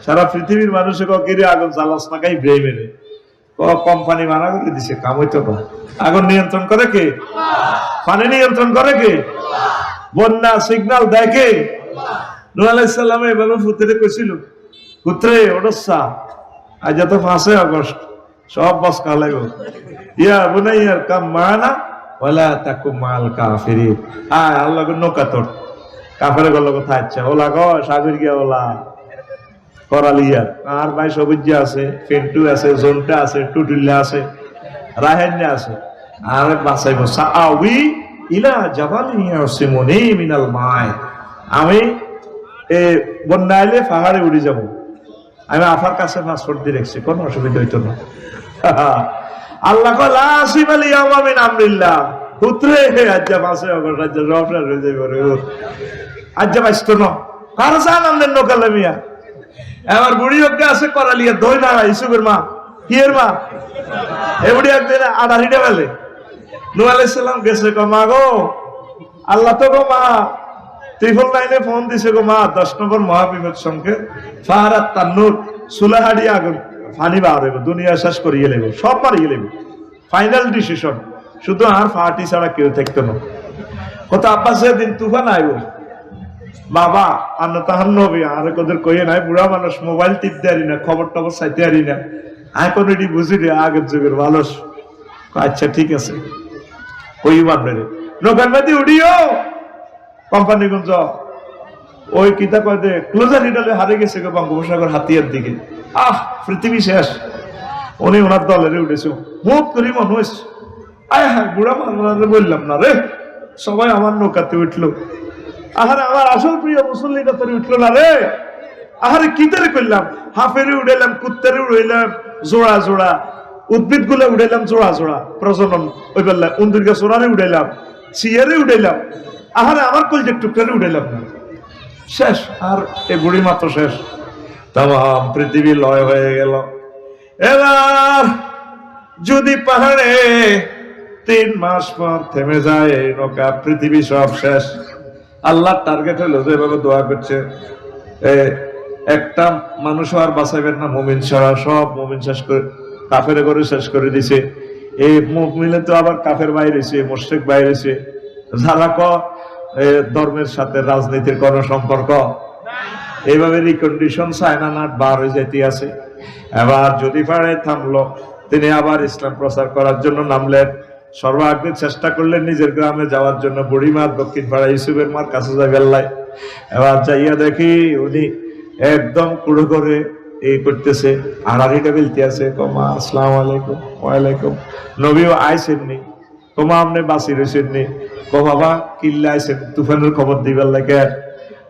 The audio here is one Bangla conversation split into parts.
সারা পৃথিবীর মানুষে কিরে আগুন জ্বালাস না খাই ব্রেমেরে কোম্পানি মানা করে দিছে, কাম হইতো না। আগুন নিয়ন্ত্রণ করে কে? পানি নিয়ন্ত্রণ করে কে? বন্যা সিগন্যাল দেয় কে? নূহ আলাইহিস সালাম এভাবে পুত্রে কইছিল, পুত্রে ওডসা আজ তো 5 আগস্ট, সব বাস কালাইব, ইয়া বুনাইয়া কাম মানা ওয়ালা তাকুম মাল কাফিরিন। আল্লাহ গো নৌকা তোর কাফের গল কথা। আচ্ছা ওলা গো সাগর গিয়া ওলা করালিয়ার আর ভাই সবুজ আছে, ফেন্টু আছে, জোনটা আছে, টুটুল্লা আছে, রাহেন্না আছে, আর বাসাইব সাআউই ইলা জাবালিন ইয়াসিমুনি মিনাল মাই। আমি বন্যা আইলে পাহাড়ে উড়ে যাব। আমি আফার কাছে পাসপোর্ট দিয়ে রেখেছি, কোনো অসুবিধা হইতো না। আল্লাহ কয় লা আসিমাল ইয়াউমা মিন আমরিল্লাহ। পুত্রে আজ্জা পাশে অগর রাজ্য রফরা হয়ে যাবে রে, আজ্জা বাইsto না কার জানান নকালে মিয়া। এবার বুড়ি অজ্ঞা আছে করালিয়া দই না ইসুবের মা কিয়ের মা এ বুড়ি একদিন আড়াড়িটা বেলে নূহ আলাইহিস সালাম গেছে গো মা গো, আল্লাহ তো গো মা 999 ফোন দিছে গো মা, 10 নম্বর মহাবিপদ সংকেত ফারাত তান্নুর সুলাহাডি আগুন পানি বাড়বে, দুনিয়া শেষ করিয়ে নেবে, সব মারিয়ে নেবে, ফাইনাল ডিসিশন। শুধু আর পার্টি ছাড়া কেউ থাকতো না। কত আব্বাসের দিন তুফান আইব বাবা আন্ন তাহার নবী আর কোদের কইয়ে নাই, বুড়া মানুষ মোবাইল টিপতে পারি না, খবর টবর চাইতে পারি না, এখন এটি বুঝি রে আগের যুগের মানুষ। আচ্ছা ঠিক আছে ওই মানবে রে নৌকার বাদি উড়িও কোম্পানিগঞ্জ ওই কিতা কয় দে ক্লোজার হিডালে হারে গেছে গো বঙ্গোপসাগর হাতিয়ার দিকে। পৃথিবী শেষ। উনি ওনার দলের উঠেছে মুখ করি মানুষ। আয় হ্যাঁ বুড়া মানুষ বললাম না রে, সবাই আমার নৌকাতে উঠলো। আহারে আমার আসল প্রিয় মুসল্লিটা তোর উঠলো না রে। আহারে কি তারে করলাম, হাফেরে উড়াইলাম, কুত্তারে উড়াইলাম জোড়া জোড়া, উদ্ভিদ গুলা উড়াইলাম জোড়া জোড়া প্রজনন, ওই বেলা উন্দুর গাছ ওরারে উড়াইলাম, চিয়ারে উড়াইলাম, আহারে আমার কলজের টুকরারে উড়াইলাম না। শেষ। আর এই বুড়ি মাত্র শেষ। তাম পৃথিবী লয় হয়ে গেল। এবার যদি পাহাড়ে 3 মাস পর থেমে যায় এই নৌকা, পৃথিবী সব শেষ। আল্লাহ টার্গেট হলো যেভাবে দোয়া করছে, একটা মানুষ আর বাঁচাইবেন না, মুমিন ছাড়া সব মুমিন শেষ করে কাফের করে শেষ করে দিছে। এই মুমিনে তো আবার কাফের বাইরেছে, মুশরিক বাইরেছে, যারা ধর্মের সাথে রাজনীতির কোন সম্পর্ক, এইভাবে রিকন্ডিশন চায়না নাট বার হয়ে যেতে আছে। এবার যদি পারে থামলো, তিনি আবার ইসলাম প্রচার করার জন্য নামলেন। সর্বাগ্রে চেষ্টা করলেন নিজের গ্রামে যাওয়ার জন্য। বুড়িমার দক্ষিণ পাড়া ইউসুফের মার কাছে যাবেল্লাই। এবার যাইয়া দেখি উনি একদম কুড়ো করে এই করতেছে, আড়াড়িটা বেলতে আছে। কমা আসসালামু আলাইকুম। ওয়ালাইকুম। নবীও আইসেননি, কমা আপনি বাঁচি রয়েছেননি। কো বাবা কিল্লা আইসেন তুফানের খবর দিবার লাগে।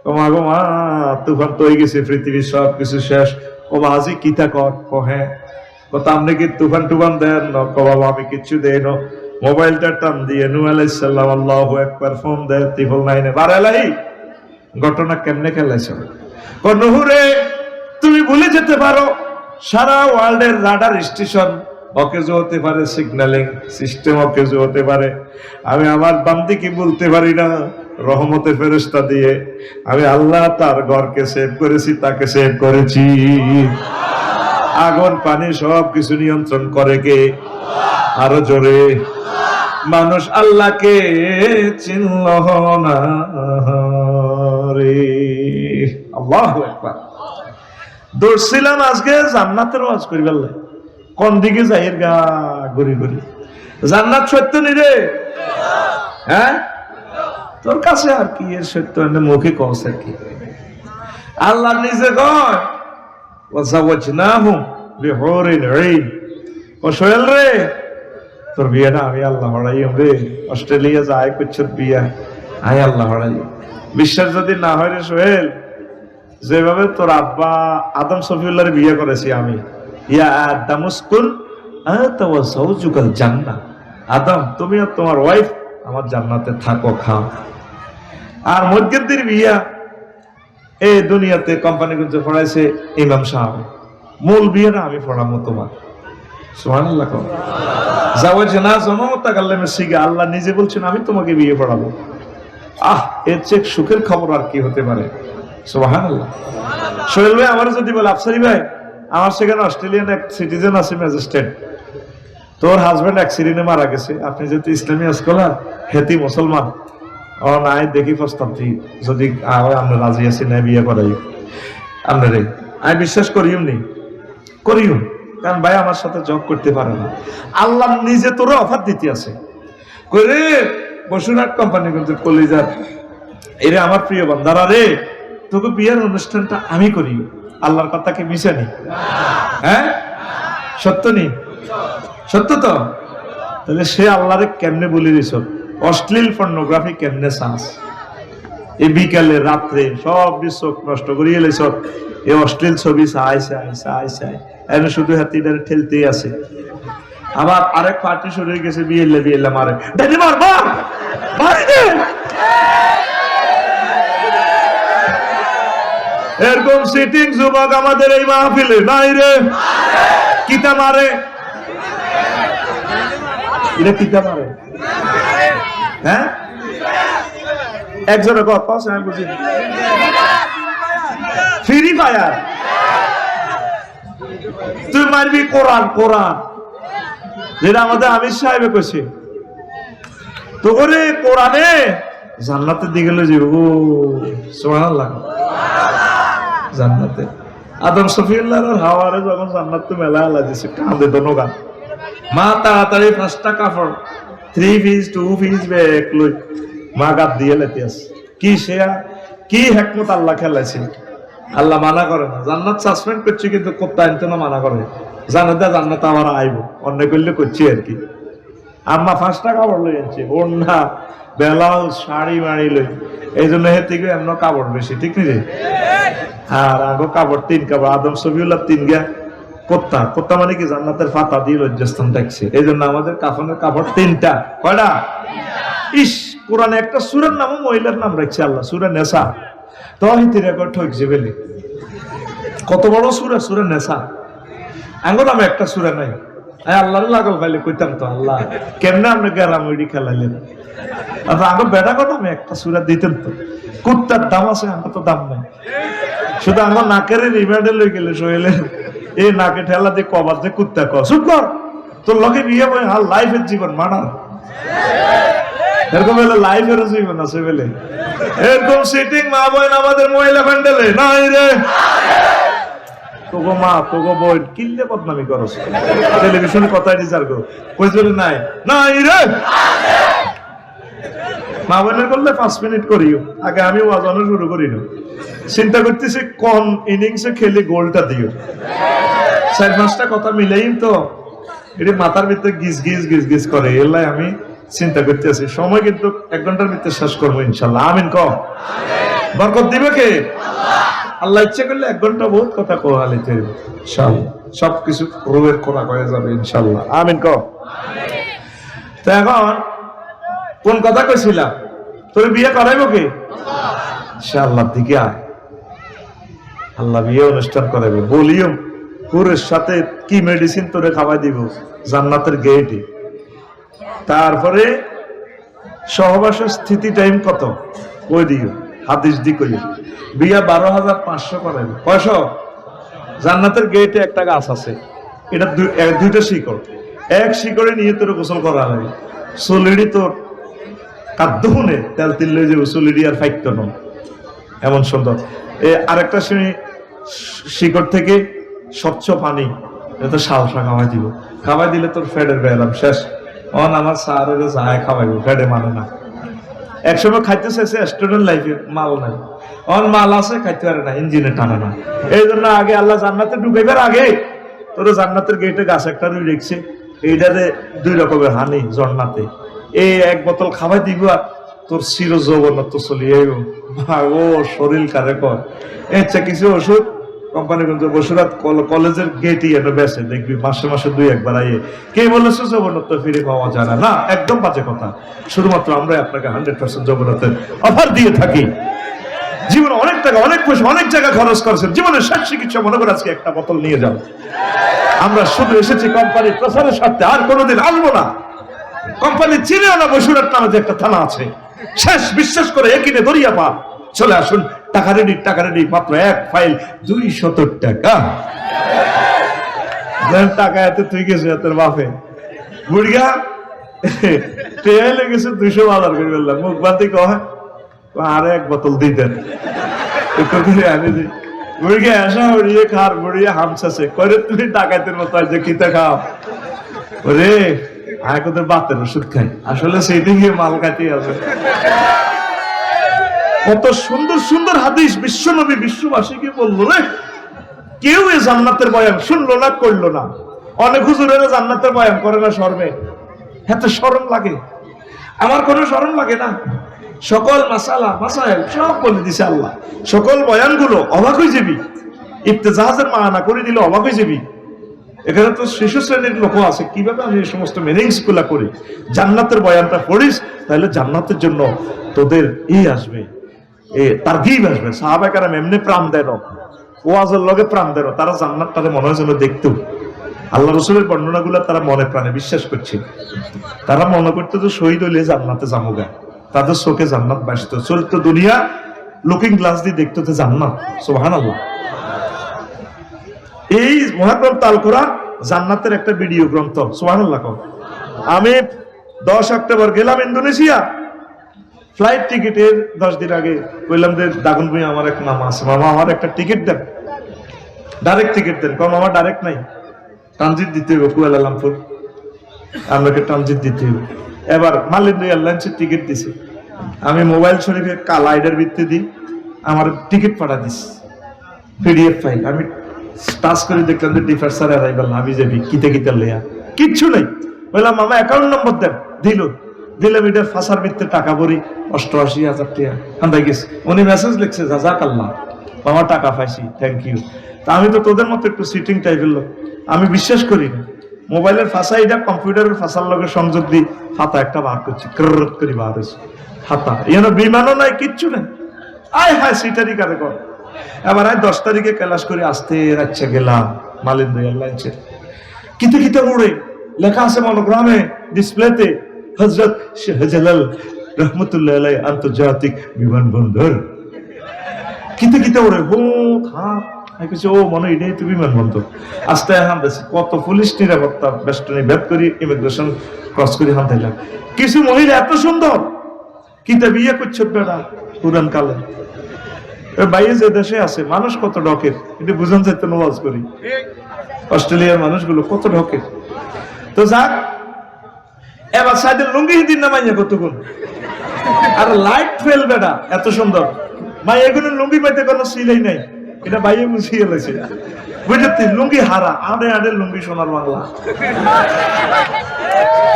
কমা গো মা তুফান তো হয়ে গেছে, পৃথিবীর সব কিছু শেষ। কমা আজি কিতা কর। কো হ্যাঁ। কথা আপনি কি তুফান টুফান দেন না? কো বাবা আমি কিচ্ছু দেই না। মোবাইলটা টান দিয়ে নূহ আলাইহিস সালাম আল্লাহু আকবার ফোন দেয় 999 বাড়ালাই। ঘটনা কেমনে খেলাইছ? কো নূহ রে তুমি ভুলে যেতে পারো সারা ওয়ার্ল্ডের রাডার স্টেশন অকেজো হতে পারে, সিগন্যালিং সিস্টেম অকেজো হতে পারে। আমি আমার বান্দিকে বলতে পারি না, রহমতের ফেরেশতা দিয়ে আমি আল্লাহ তার ঘরকে সেভ করেছি, তাকে সেভ করেছি। আগুন পানি সব কিছু নিয়ন্ত্রণ করে কে? আরো জোরে। মানুষ আল্লাহকে চিনল না রে। আল্লাহু আকবার। দৌড়ছিলাম আজকে জান্নাতের ওয়াজ করি বললে, কোন দিকে যাইয়ের গা ঘুরি ঘুরি। জান্নাত সত্য নি রে? হ্যাঁ তোর কাছে আর কি এর সত্য মুখে কছে কি? আল্লাহ নিজে কয় ওয়াজাওয়াজনাহুম বিহুরিন আইন। ও সোহেল রে তোর বিয়ে না আমি আল্লাহ হড়াইম রে। অস্ট্রেলিয়া যায় করছ বিয়া, আই আল্লাহ হড়াই। বিশ্বাস যদি না হয় রে সোহেল, যেভাবে তোর আব্বা আদম সফিউল্লাহর বিয়ে করেছি আমি, ইয়া আদামুসকুন আনতা ওয়া যাওজুকাল জান্নাহ, আদম তুমি আর তোমার ওয়াইফ আমার জান্নাতে থাকো খাও। আর মধ্যের বিয়া এই দুনিয়াতে কোম্পানিগঞ্জ পড়াইছে ইমাম সাহেব, মূল বিয়ে না আমি পড়াবো তোমার। সুবহানাল্লাহ। যাওয়াজনা জনমতাকাল্লামে সিগা আল্লাহ নিজে বলছেন আমি তোমাকে বিয়ে পড়াবো। এর চেয়ে সুখের খবর আর কি হতে পারে? সুবহানাল্লাহ। সোহেল ভাই আমার যদি বলে, আফসারি ভাই আমার সেখানে অস্ট্রেলিয়ান এক সিটিজেন আছে ম্যাজিস্ট্রেট, তোর হাজবেন্ড অ্যাক্সিডেন্টে মারা গেছে, আপনি যেহেতু ইসলামী স্কলার হেতি মুসলমান, ও নাই দেখি প্রস্তাব দিই, যদি আমরা রাজি আছি না বিয়ে করাই আপনারে, আমি বিশ্বাস করিও নি, করিও, কারণ ভাই আমার সাথে জব করতে পারে না। আল্লাহ নিজে তোর অফার দিতে আছে, করে বসুরহাট কোম্পানি কিন্তু কলিজার এরে আমার প্রিয় বান্দারা রে, তোকে বিয়ের অনুষ্ঠানটা আমি করি। আল্লাহর কথা কি মিশে নি? হ্যাঁ সত্য নি? সত্য তো? তাহলে সে আল্লাহরে কেমনে বলি দিছ, অশ্লীল পর্নোগ্রাফি কেমনে চাস, এই বিকালে রাত্রে সব চোখ নষ্ট করিয়ে লেছ, এই অশ্লীল ছবি চাই চাই চাই চাই, এনে শুধু হাতিটারে ঠেলতেই আছে। আবার আরেক পার্টি শুরু হয়ে গেছে, বিয়েলে বিয়েলে মারে, ড্যাডি মার মার মারি দে। এরকম সিটিং যুবক আমাদের এই মাহফিলে নাই রে। কিতা মারে? এটা কিতা মারে? হ্যাঁ একজনের কথা আমি বুঝি, ফ্রি ফায়ার। তুই মারবি কোরআন, কোরআন যেটা আমাদের আমির সাহেবে কইছে, তো করে কোরআনে জান্নাতের দিকে লয়ে যাবে। ও সুবহানাল্লাহ, জান্নাতে আদম সফিউল্লাহর হাওয়ারে যখন জান্নাত তো মেলা আলা দিছে, কাঁদে তো নোগান, মা তাড়াতাড়ি 5টা কাপড় 3 পিস 2 পিস ব্যাগ লই মা গাত দিয়ে লেতে আছে। কি শেয়া কি হিকমত আল্লাহ খেলাইছে। আল্লাহ মানা করে না, জান্নাত সাসপেন্ড করছে কিন্তু কোপ্তা আনতে না মানা করে, জান্নাতে জান্নাত আমার আইব অন্য করলে করছি আর কি। আম্মা 5টা কাপড় লই আনছে, ওড়না ব্লাউজ শাড়ি মাড়ি লই, এই জন্য হে থেকে এমন কাপড় বেশি, ঠিক নেই? আর আগো কাপড় 3 কাপড়, আদম সফিউল্লাহ 3 গা কোত্তা, কোত্তা মানে কি জান্নাতের পাতা দিয়ে লজ্জাস্থান দেখছে, এই জন্য আমাদের কাফনের কাপড় 3টা। কয়টা? ইস, কোরআনে একটা সূরার নামও মহিলার নাম রাখছে আল্লাহ, সূরা নেসা। তহিতে রেকর্ড ঠকছে বলে কত বড় সূরা, সূরা নেসা। আঙ্গো নামে একটা সূরা নাই। আল্লাহর লাগল পাইলে কইতাম তো, আল্লাহ কেমনে আপনি গেলাম ওইটি খেলাইলেন। আগে বেড়া কথা আমি একটা সূরা দিতেন তো, কুত্তার দাম আছে, আমার তো দাম নাই। শুধু আমার নাকের রিমান্ডে লই গেলে সোহেলে এই নাকে ঠেলা দিয়ে কবার যে কুত্তা কর, চুপ কর, তোর লগে বিয়ে বই হাল লাইফের জীবন মানা, এরকম হলে লাইফের জীবন আছে বলে এরকম সিটিং মা বোন আমাদের মহিলা প্যান্ডেলে নাই রে। তোগো মা তোগো বোন কিনলে বদনামি করস, টেলিভিশনে কথাই রিজার গো কইছ নাই নাই রে। মা বোনের করলে 5 মিনিট করিও, আগে আমি ওয়াজানো শুরু করি না, চিন্তা করতেছি কোন ইনিংসে খেলে গোলটা দিও। 4-5টা কথা মিলেই তো এটা মাথার ভিতরে গিজ গিজ গিজ গিজ করে, এলাই আমি চিন্তা করতে আছি। সময় কিন্তু 1 ঘন্টার ভিতরে শেষ করবো ইনশাল্লাহ। আমিন কও। বরকত দিবে কে? আল্লাহ ইচ্ছা করলে 1 ঘন্টা বহুত কথা কোহালিতে ইনশাল্লাহ, সবকিছু রোগের খোলা হয়ে যাবে ইনশাল্লাহ। আমিন কও। তো এখন কোন কথা কইছিলাম, তোর বিয়ে করাইবো কে? ইনশাআল্লাহ দিকে আয়, আল্লাহ বিয়ে অনুষ্ঠান করাইবে। বলিও পুরের সাথে কি মেডিসিন তোরে খাওয়াই দিব জান্নাতের গেটে। তারপরে সহবাসের স্থিতি টাইম কত কই দিও, হাদিস দি কইও। বিয়া 12,500 করাইবে। কয়শো? জান্নাতের গেটে একটা গাছ আছে, এটা 2টা শিকড়, এক শিকড়ে নিয়ে তোর গোসল করা লাগে। চুলিডি তোর কাদ্দুনে তেল তিল লয়ে যাবে, চুলিডি আর ফাইকতো না, এমন সুন্দর। আরেকটা শিকড় থেকে স্বচ্ছ পানি, এটা শালসা খাওয়াই দিব। খাওয়াই দিলে তোর ফেডের ব্যায়াম শেষ। অন আমার স্যারের যায় খাওয়াইব, ফেডে মানে না। একসময় খাইতে চাইছে, স্টুডেন্ট লাইফে মাল নাই, অন মাল আছে খাইতে পারে না, ইঞ্জিনে টানে না। এই জন্য আগে আল্লাহ জান্নাতে ঢুকাইবার আগে তোর জান্নাতের গেটে গাছ একটা রুই রেখছে, এইটাতে 2 রকমের হানি জন্নাতে। এই 1 বোতল খাওয়াই দিব আর তোর চির যৌবনত তো চলিয়ে ও শরীর কারে কর। আচ্ছা কিছু ওষুধ কোম্পানিগঞ্জ বসুরাত কলেজের গেটই এনে বেসে দেখবি মাসে মাসে 2-1 বার আইয়ে। কে বলেছে যৌবনত ফিরে পাওয়া যায় না? একদম বাজে কথা। শুধুমাত্র আমরা আপনাকে 100% যৌবনতের অফার দিয়ে থাকি। জীবনে অনেক টাকা অনেক পয়সা অনেক জায়গা খরচ করেছেন, জীবনের শেষ চিকিৎসা মনে করে আজকে একটা বোতল নিয়ে যাও। আমরা শুধু এসেছি কোম্পানির প্রচারের স্বার্থে, আর কোনোদিন আসবো না। কোম্পানি চিনেও না বসুরাট নামে যে একটা থানা আছে, শেষ। বিশ্বাস করে একিনে দরিয়া পা চলে আসুন টাকা রেডি, মাত্র এক ফাইল 270 টাকা। টাকা এত তুই গেছে তোর বাপে বুড়িয়া ট্রেন লেগেছে 200 বাজার করে বললাম, মুখ বাতি কয় আর এক বোতল দিতেন আনি দিই। বুড়িকে আসা বুড়িয়ে খার বুড়িয়ে হামসাছে করে, তুমি ডাকাতের মতো যে কিতা খাও ওরে, আয় কোথায় বাতের ওষুধ খাই, আসলে সেইটি গিয়ে মাল কাটিয়ে আছে। কত সুন্দর সুন্দর হাদিস বিশ্ব নবী বিশ্ববাসীকে বললো রে, কেউ এ জান্নাতের বয়ান শুনলো না, করলো না। অনেক হুজুরেরা জান্নাতের বয়ান করে না শরমে, এত শরম লাগে। আমার কোনো শরম লাগে না, সকল মাসালা মাসাইল সব বলে দিছে আল্লাহ। সকল বয়ানগুলো অবাক হয়ে যাবি, ইফতেজাজের মানা করে দিলে অবাক হয়ে যাবি। এখানে তো শিশু শ্রেণীর লোক আছে, কিভাবে আমি এই সমস্ত মিনিংস গুলা করি। জান্নাতের বয়ানটা পড়িস, তাহলে জান্নাতের জন্য তোদের আসবে, তারগীব আসবে। সাহাবায়ে কেরাম এমনি প্রাণ দেন, ওয়াজের লগে প্রাণ দেন, তারা জান্নাতটারে মনে হয় যেন দেখতো। আল্লাহ রসুলের বর্ণনাগুলো তারা মনে প্রাণে বিশ্বাস করছে। তারা মনে করতে তো শহীদ হইলে জান্নাতে যামুগা, তাদের চোখে জান্নাত বাসত, চলতো দুনিয়া লুকিং গ্লাস দিয়ে দেখতো তো জান্নাত। সুবহানাল্লাহ। এই মহাগ্রন্থ আল কোরআন জান্নাতের একটা ভিডিও গ্রন্থ। সুবহানাল্লাহ। আমি 10 অক্টোবর গেলাম ইন্দোনেশিয়া, ফ্লাইট টিকিটের 10 দিন আগে বললাম যে দাগুন ভাই আমার এক মামা আছে, মামা আমার একটা টিকিট দেন, ডাইরেক্ট টিকিট দেন। কম আমার ডাইরেক্ট নাই, ট্রানজিট দিতে হবে কুয়ালালামপুর, আমাকে ট্রানজিট দিতে হবে। এবার মালিন্দ্র এয়ারলাইন্সের টিকিট দিছে, আমি মোবাইল শরীফে কালা আইডার ভিত্তি দিই, আমার টিকিট পাঠা দিস পিডিএফ ফাইল। আমি টাচ করে দেখলাম যে ডিফার্সার অ্যারাইভাল আমি যাবি কিতে কিতে লেয়া, কিচ্ছু নেই। বললাম মামা অ্যাকাউন্ট নম্বর দেন, দিলাম এটার ফাঁসার ভিত্তিতে টাকা ভরি 88,000 টাকা আন্দাই গেছে। উনি মেসেজ লিখছে জাযাকাল্লাহ, মামা টাকা পাইছি, থ্যাংক ইউ। তা আমি তো তোদের মতো একটু সিটিং টাইপের লোক, আমি বিশ্বাস করি না। মোবাইলের ফাঁসা এটা কম্পিউটারের ফাঁসার লগে সংযোগ দিই, হাতা একটা বার করছি, ক্ররত করে বার হয়েছে হাতা। এখানে বিমানও নাই, কিচ্ছু নেই। আয় হায় সিটারি কারে কর। এবার 10 তারিখে ক্লাস করে আসতে রাখছে গেলাম মালিন্দ্র এয়ারলাইন্সের, কিতে কিতে উড়ে লেখা আছে মনোগ্রামে ডিসপ্লেতে, হযরত শাহজালাল রহমতুল্লাহ আলাইহি আন্তর্জাতিক বিমানবন্দর। কিতে কিতে উড়ে হো থা, আমি কিছু ও মনে এটাই তো বিমানবন্দর। আস্তে হামতেছি, কত পুলিশ নিরাপত্তা বেষ্টনী ভেদ করি ইমিগ্রেশন ক্রস করে হামতাইলাম। কিছু মহিলা এত সুন্দর, কিতে বিয়ে করছে বেড়া পুরান কালে। বাইরে যে দেশে আছে মানুষ কত ঢকের, এটা বুঝান চাইতে নওয়াজ করি। অস্ট্রেলিয়ার মানুষগুলো কত ঢকের। তো যাক, এবার সাইডের লুঙ্গি দিন না মাইয়া কতক্ষণ, আর লাইট ফেল বেটা এত সুন্দর মাই, এগুলো লুঙ্গি পাইতে কোনো সিলাই নাই, এটা বাইরে বুঝিয়ে গেছে বুঝতে। লুঙ্গি হারা, আড়ে আড়ে লুঙ্গি সোনার বাংলা।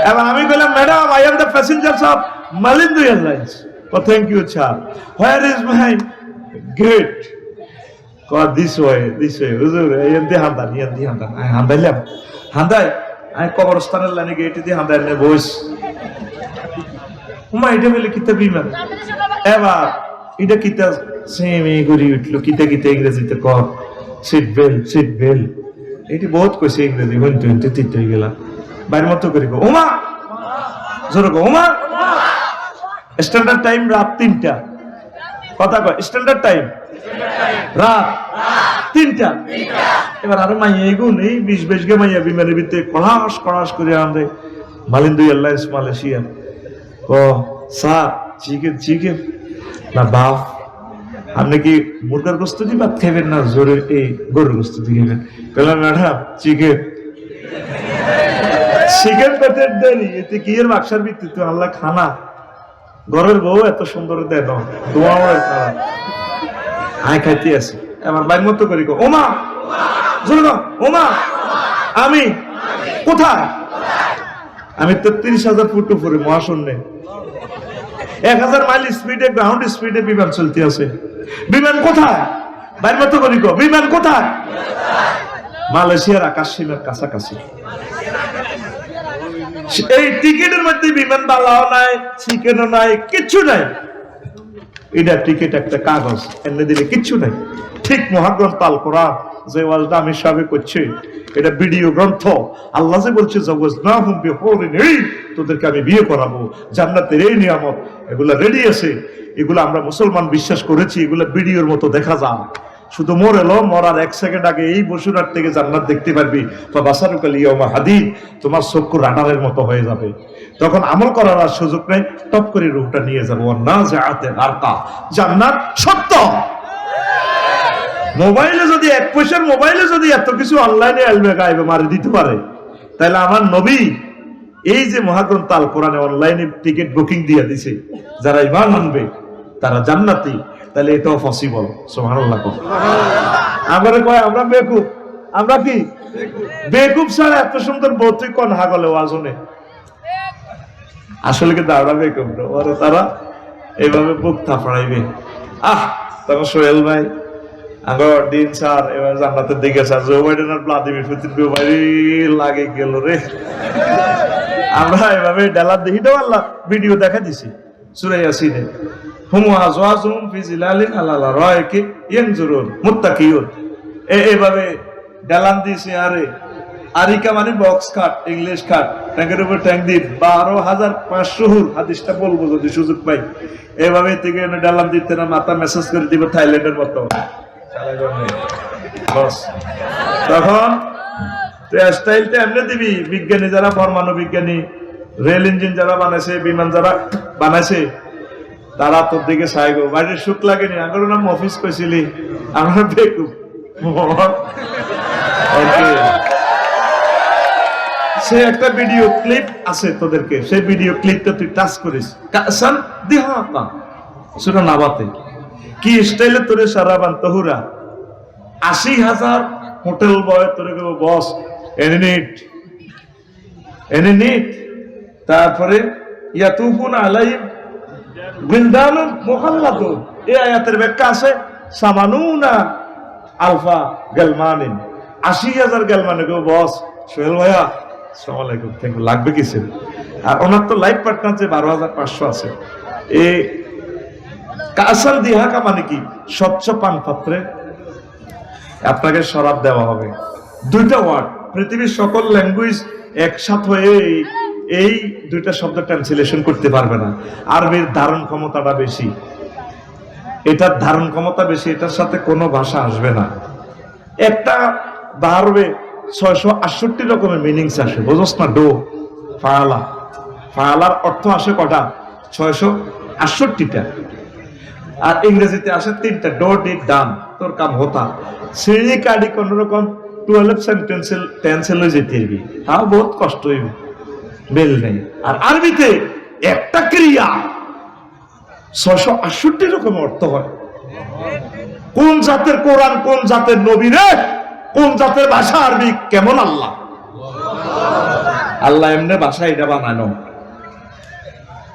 এবার আমি বললাম madam, I am the passengers of Malindo airlines. Oh thank you sir, where is my gate? This way হুজুর, এমনি হান্দান হান্দাইলাম, হান্দাই আমি কবরস্থানের লাইনে গেটে দিয়ে হান্দাই নে বস। উমা এটা বলে কিতা বিমান। এবার এটা কিতা সেমে ঘুরি উঠলো, কিতা কিতা ইংরেজিতে কর, সিট বেল এটি বহুত কইছে ইংরেজি, হইতে হইতে তিত হয়ে গেলাম। বাইরের মতো করি গো ওমা, জোরে গো ওমা। স্ট্যান্ডার্ড টাইম রাত 3টা, কথা কয় স্ট্যান্ডার্ড টাইম রাত 3টা। এবার আরো মাইয়া এগুন এই 20 গে মাইয়া বিমানের ভিতরে কড়াস করে আনবে মালিন্দ্র এয়ারলাইন্স মালয়েশিয়া। ও স্যার চিকেন না বাপ, আপনি কি মুরগার গোস্ত দিয়ে ভাত খাবেন না জোরে এই গরুর গোস্ত দিয়ে খাবেন? বললাম ম্যাডাম চিকেন পেটের দেরি, এতে কি এর বাক্সার ভিত্তিতে আল্লাহ খানা, ঘরের বউ এত সুন্দর দেয় না দোয়া খানা আয় খাইতে আসি। এবার বাইর মতো করি গো ওমা, জোরে গো ওমা। আমি কোথায়? আমি 33,000 ফুট উপরে মহাশূন্যে, 1000 মাইল স্পিডে, গ্রাউন্ড স্পিডে বিমান চলতে আছে। বিমান কোথায়? বাইর মতো করি গো, বিমান কোথায়? মালয়েশিয়ার আকাশ সীমার কাছাকাছি। এই টিকিটের মধ্যে বিমান বালাও নাই, চিকেনও নাই, কিচ্ছু নাই। এটা টিকিট একটা কাগজ, এনে দিলে কিচ্ছু নাই। ঠিক মহাগ্রন্থ আল কোরআন যে ওয়াজটা আমি সাহেব করছি এটা ভিডিও গ্রন্থ। আল্লাহ যে বলছে জাওয়াজনাহুম বিহুরিন ঈন, তোদেরকে আমি বিয়ে করাবো, জান্নাতের এই নিয়ামত এগুলা রেডি আছে। এগুলো আমরা মুসলমান বিশ্বাস করেছি, এগুলো ভিডিওর মতো দেখা যায়। শুধু মরার 1 সেকেন্ড আগে এই বসুরার থেকে জান্নাত দেখতে পারবি। ফাবাসারুকাল ইয়াউমা হাদীদ, তোমার চক্ষু রাডারের মতো হয়ে যাবে। তখন আমল করার আর সুযোগ নেই, টপ করে রূহটা নিয়ে যাবো। নাযাআতে গারকা, জান্নাত সত্য। মোবাইলে যদি 1 পয়সার মোবাইলে যদি এত কিছু অনলাইনে আলবে গাইবে মারি দিতে পারে, তাহলে আমার নবী এই যে মহাগ্রন্থ আল কোরআনে অনলাইনে টিকিট বুকিং দিয়ে দিছে, যারা ঈমান আনবে তারা জান্নাতি, তাহলে এটাও পসিবল। সুবহানাল্লাহ। আমারে কয় আমরা বেকুব, আমরা কি বেকুব ছাড়া এত সুন্দর বৌদ্ধি কোন হাগলে ওয়াজনে, আসলে কিন্তু আমরা বেকুব না, ওরা তারা এইভাবে বুক থাপড়াইবে। তখন সোহেল ভাই আগর দিন স্যার এবার জান্নাতের দিকে স্যার জো বাইডেনের ভ্লাদিমির পুতিন লাগে গেল রে। আমরা এভাবে ডালার দেখিটাও আল্লাহ ভিডিও দেখা দিছি সূরা ইয়াসিনে, হুম আযওয়াজুম ফি জিলালিন আলা রায়কি ইয়ানজুরুন মুত্তাকিয়ুন, এইভাবে ডালান দিছি। আরে আরিকা মানে বক্স খাট, ইংলিশ খাট, ট্যাঙ্কের উপর ট্যাঙ্ক দি 12,500 হুর, হাদিসটা বলবো যদি সুযোগ পাই। এইভাবে থেকে ডালান দিতে না, মাথা মেসেজ করে দিব থাইল্যান্ডের মতো। তখন স্টাইলটা এমনি দিবি, বিজ্ঞানী যারা, পরমাণু বিজ্ঞানী, রেল ইঞ্জিন যারা বানাইছে, বিমান যারা বানাইছে, তারা তোর দিকে চাইগো। বাইরের সুখ লাগেনি, আগের নাম অফিস কইছিলি, আমরা বেকুব। সে একটা ভিডিও ক্লিপ আছে তোদেরকে, সেই ভিডিও ক্লিপটা তুই টাচ করিস। কাসান দিহাকা সূরা নাবাতে কি স্টাইলে তোরে সারাবান তহুরা 80,000 হোটেল বয় তোরে কেউ বস এনে নিট। তারপরে ইয়াতুফুন আলাইহিম বিলদানুন মুখাল্লাদুন, এই আয়াতের ব্যাখ্যা আছে সামানুনা আলফা গালমানিন, 80,000 গালমানে কেউ বস। সোহেল ভাইয়া আসসালামু আলাইকুম, থ্যাংক ইউ, লাগবে কিছু? আর ওনার তো লাইফ পার্টনার যে 12,500 আছে। এই কাসান দিহাকা মানে কি, স্বচ্ছ পান পাত্রে আপনাকে শরাব দেওয়া হবে। 2টা ওয়ার্ড, পৃথিবীর সকল ল্যাঙ্গুয়েজ একসাথে হয়ে এই 2টা শব্দ ট্রান্সলেশন করতে পারবে না। আরবির ধারণ ক্ষমতাটা বেশি, এটার ধারণ ক্ষমতা বেশি, এটার সাথে কোনো ভাষা আসবে না। একটা বাহারবে 668 রকমের মিনিংস আসে, বুঝছ না? ডো ফায়ালা, ফায়ালার অর্থ আসে কটা? 668টা। আর ইংরেজিতে আসে 3টা, ডো ডিড ডান, তোর কাম হতা। শ্রেণী কাডি কোন রকম 12 সেন্টেন্সেল টেন্সেল যেতে হইবি, তাও বহুত কষ্ট হইবে, বেল নেই। আর আরবিতে একটা ক্রিয়া 668 রকম অর্থ হয়। কোন জাতের কোরআন, কোন জাতের নবী রে, কোন জাতের ভাষা আরবি, কেমন আল্লাহ? আল্লাহ এমনি ভাষা এটা বানানো।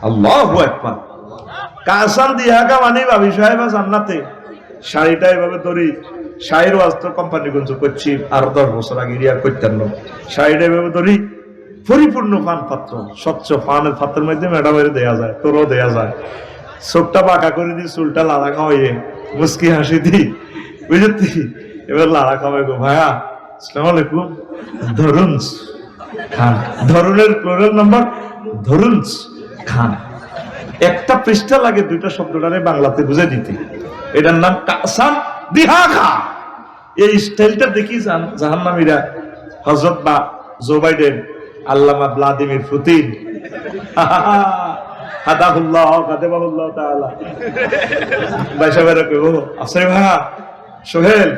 আল্লাহু আকবার। কাসান দিহাকা মানে ভাবি সাহেবা জান্নাতে শাড়িটা এভাবে ধরি, শাড়ির ওয়াস্ত কোম্পানিগঞ্জ করছি আর 10 বছর আগে রিয়ার করতেন না। শাড়িটা এভাবে ধরি, পরিপূর্ণ পান পাত্র, স্বচ্ছ পানের পাত্রের মধ্যে ম্যাডামের দেয়া যায়, তোরও দেয়া যায়। চোখটা বাঁকা করে দিই, চুলটা লাড়া খাওয়াইয়ে মুস্কি হাসি দিই, বুঝলি? এবার লাড়া খাওয়াই গো ভাইয়া আসসালামু আলাইকুম, ধরুনস খান, ধরুনের প্লুরাল নাম্বার ধরুনস খান। একটা পৃষ্ঠা লাগে 2টা শব্দটারে বাংলাতে বুঝে দিতে। এটার নাম কাসান দিহাকা। এই স্টাইলটা দেখি জাহান্নামীরা, হযরত বা জো বাইডেন, আল্লামা ভ্লাদিমির পুতিন, হাদাহুল্লাহ গাদাবাহুল্লাহ তাআলা, বাইশাবেরা কইবো আফসারি ভাইয়া সোহেল,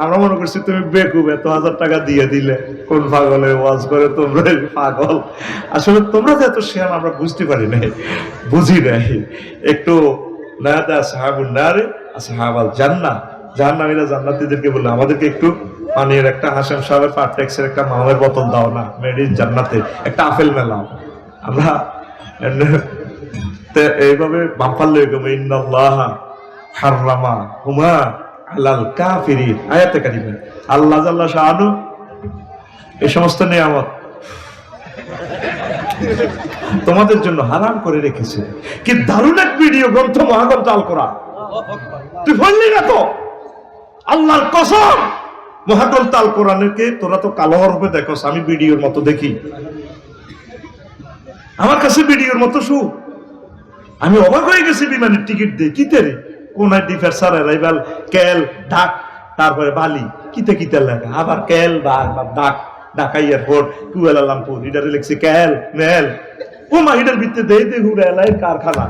আমরা মনে করছি তুমি বেকুব, এত 1000 টাকা দিয়ে দিলে, কোন পাগলের ওয়াজ করে তোমরা পাগল। আসলে তোমরা যে এত শেয়ার আমরা বুঝতে পারি নাই, বুঝি নাই। একটু নাদা সাহাবুন নারে আসহাবাল জান্নাহ, জাহান্নামীরা জান্নাতীদেরকে বললো আমাদেরকে একটু পানির একটা হাসান সাহেবের পার্টেক্সের একটা মালের বোতল দাও না, মেড ইন জান্নাতে, একটা আপেল মেলাও। আমরা এইভাবে বাম্পার লেগে ইন্নাল্লাহা হাররামা হুমা আলাল কাফিরিন, আয়াতে কারিমা আল্লাহ জাল্লা শাআনু এই সমস্ত নিয়ামত তোমাদের জন্য হারাম করে রেখেছে। কি দারুণ এক ভিডিও গ্রন্থ, মহাগ্রন্থ আল কোরআন। তুই বললি না তো, আল্লাহর কসম মহাটল তাল কোরআনকে তোরা তো কালো হরফে দেখোস, আমি ভিডিওর মতো দেখি, আমার কাছে ভিডিওর মতো শু। আমি অবাক হয়ে গেছি বিমানের টিকিট দিয়ে কিতে রে কোন ডিফেন্সার অ্যারাইভাল ক্যাল ঢাক তারপরে বালি কিতে কিতে লেখা, আবার ক্যাল ঢাক ঢাকা এয়ারপোর্ট কুয়ালালামপুর এটারে লিখছে ক্যাল মেল ও মাহিটার ভিত্তিতে দেই দে ঘুরে এলাই কারখানা।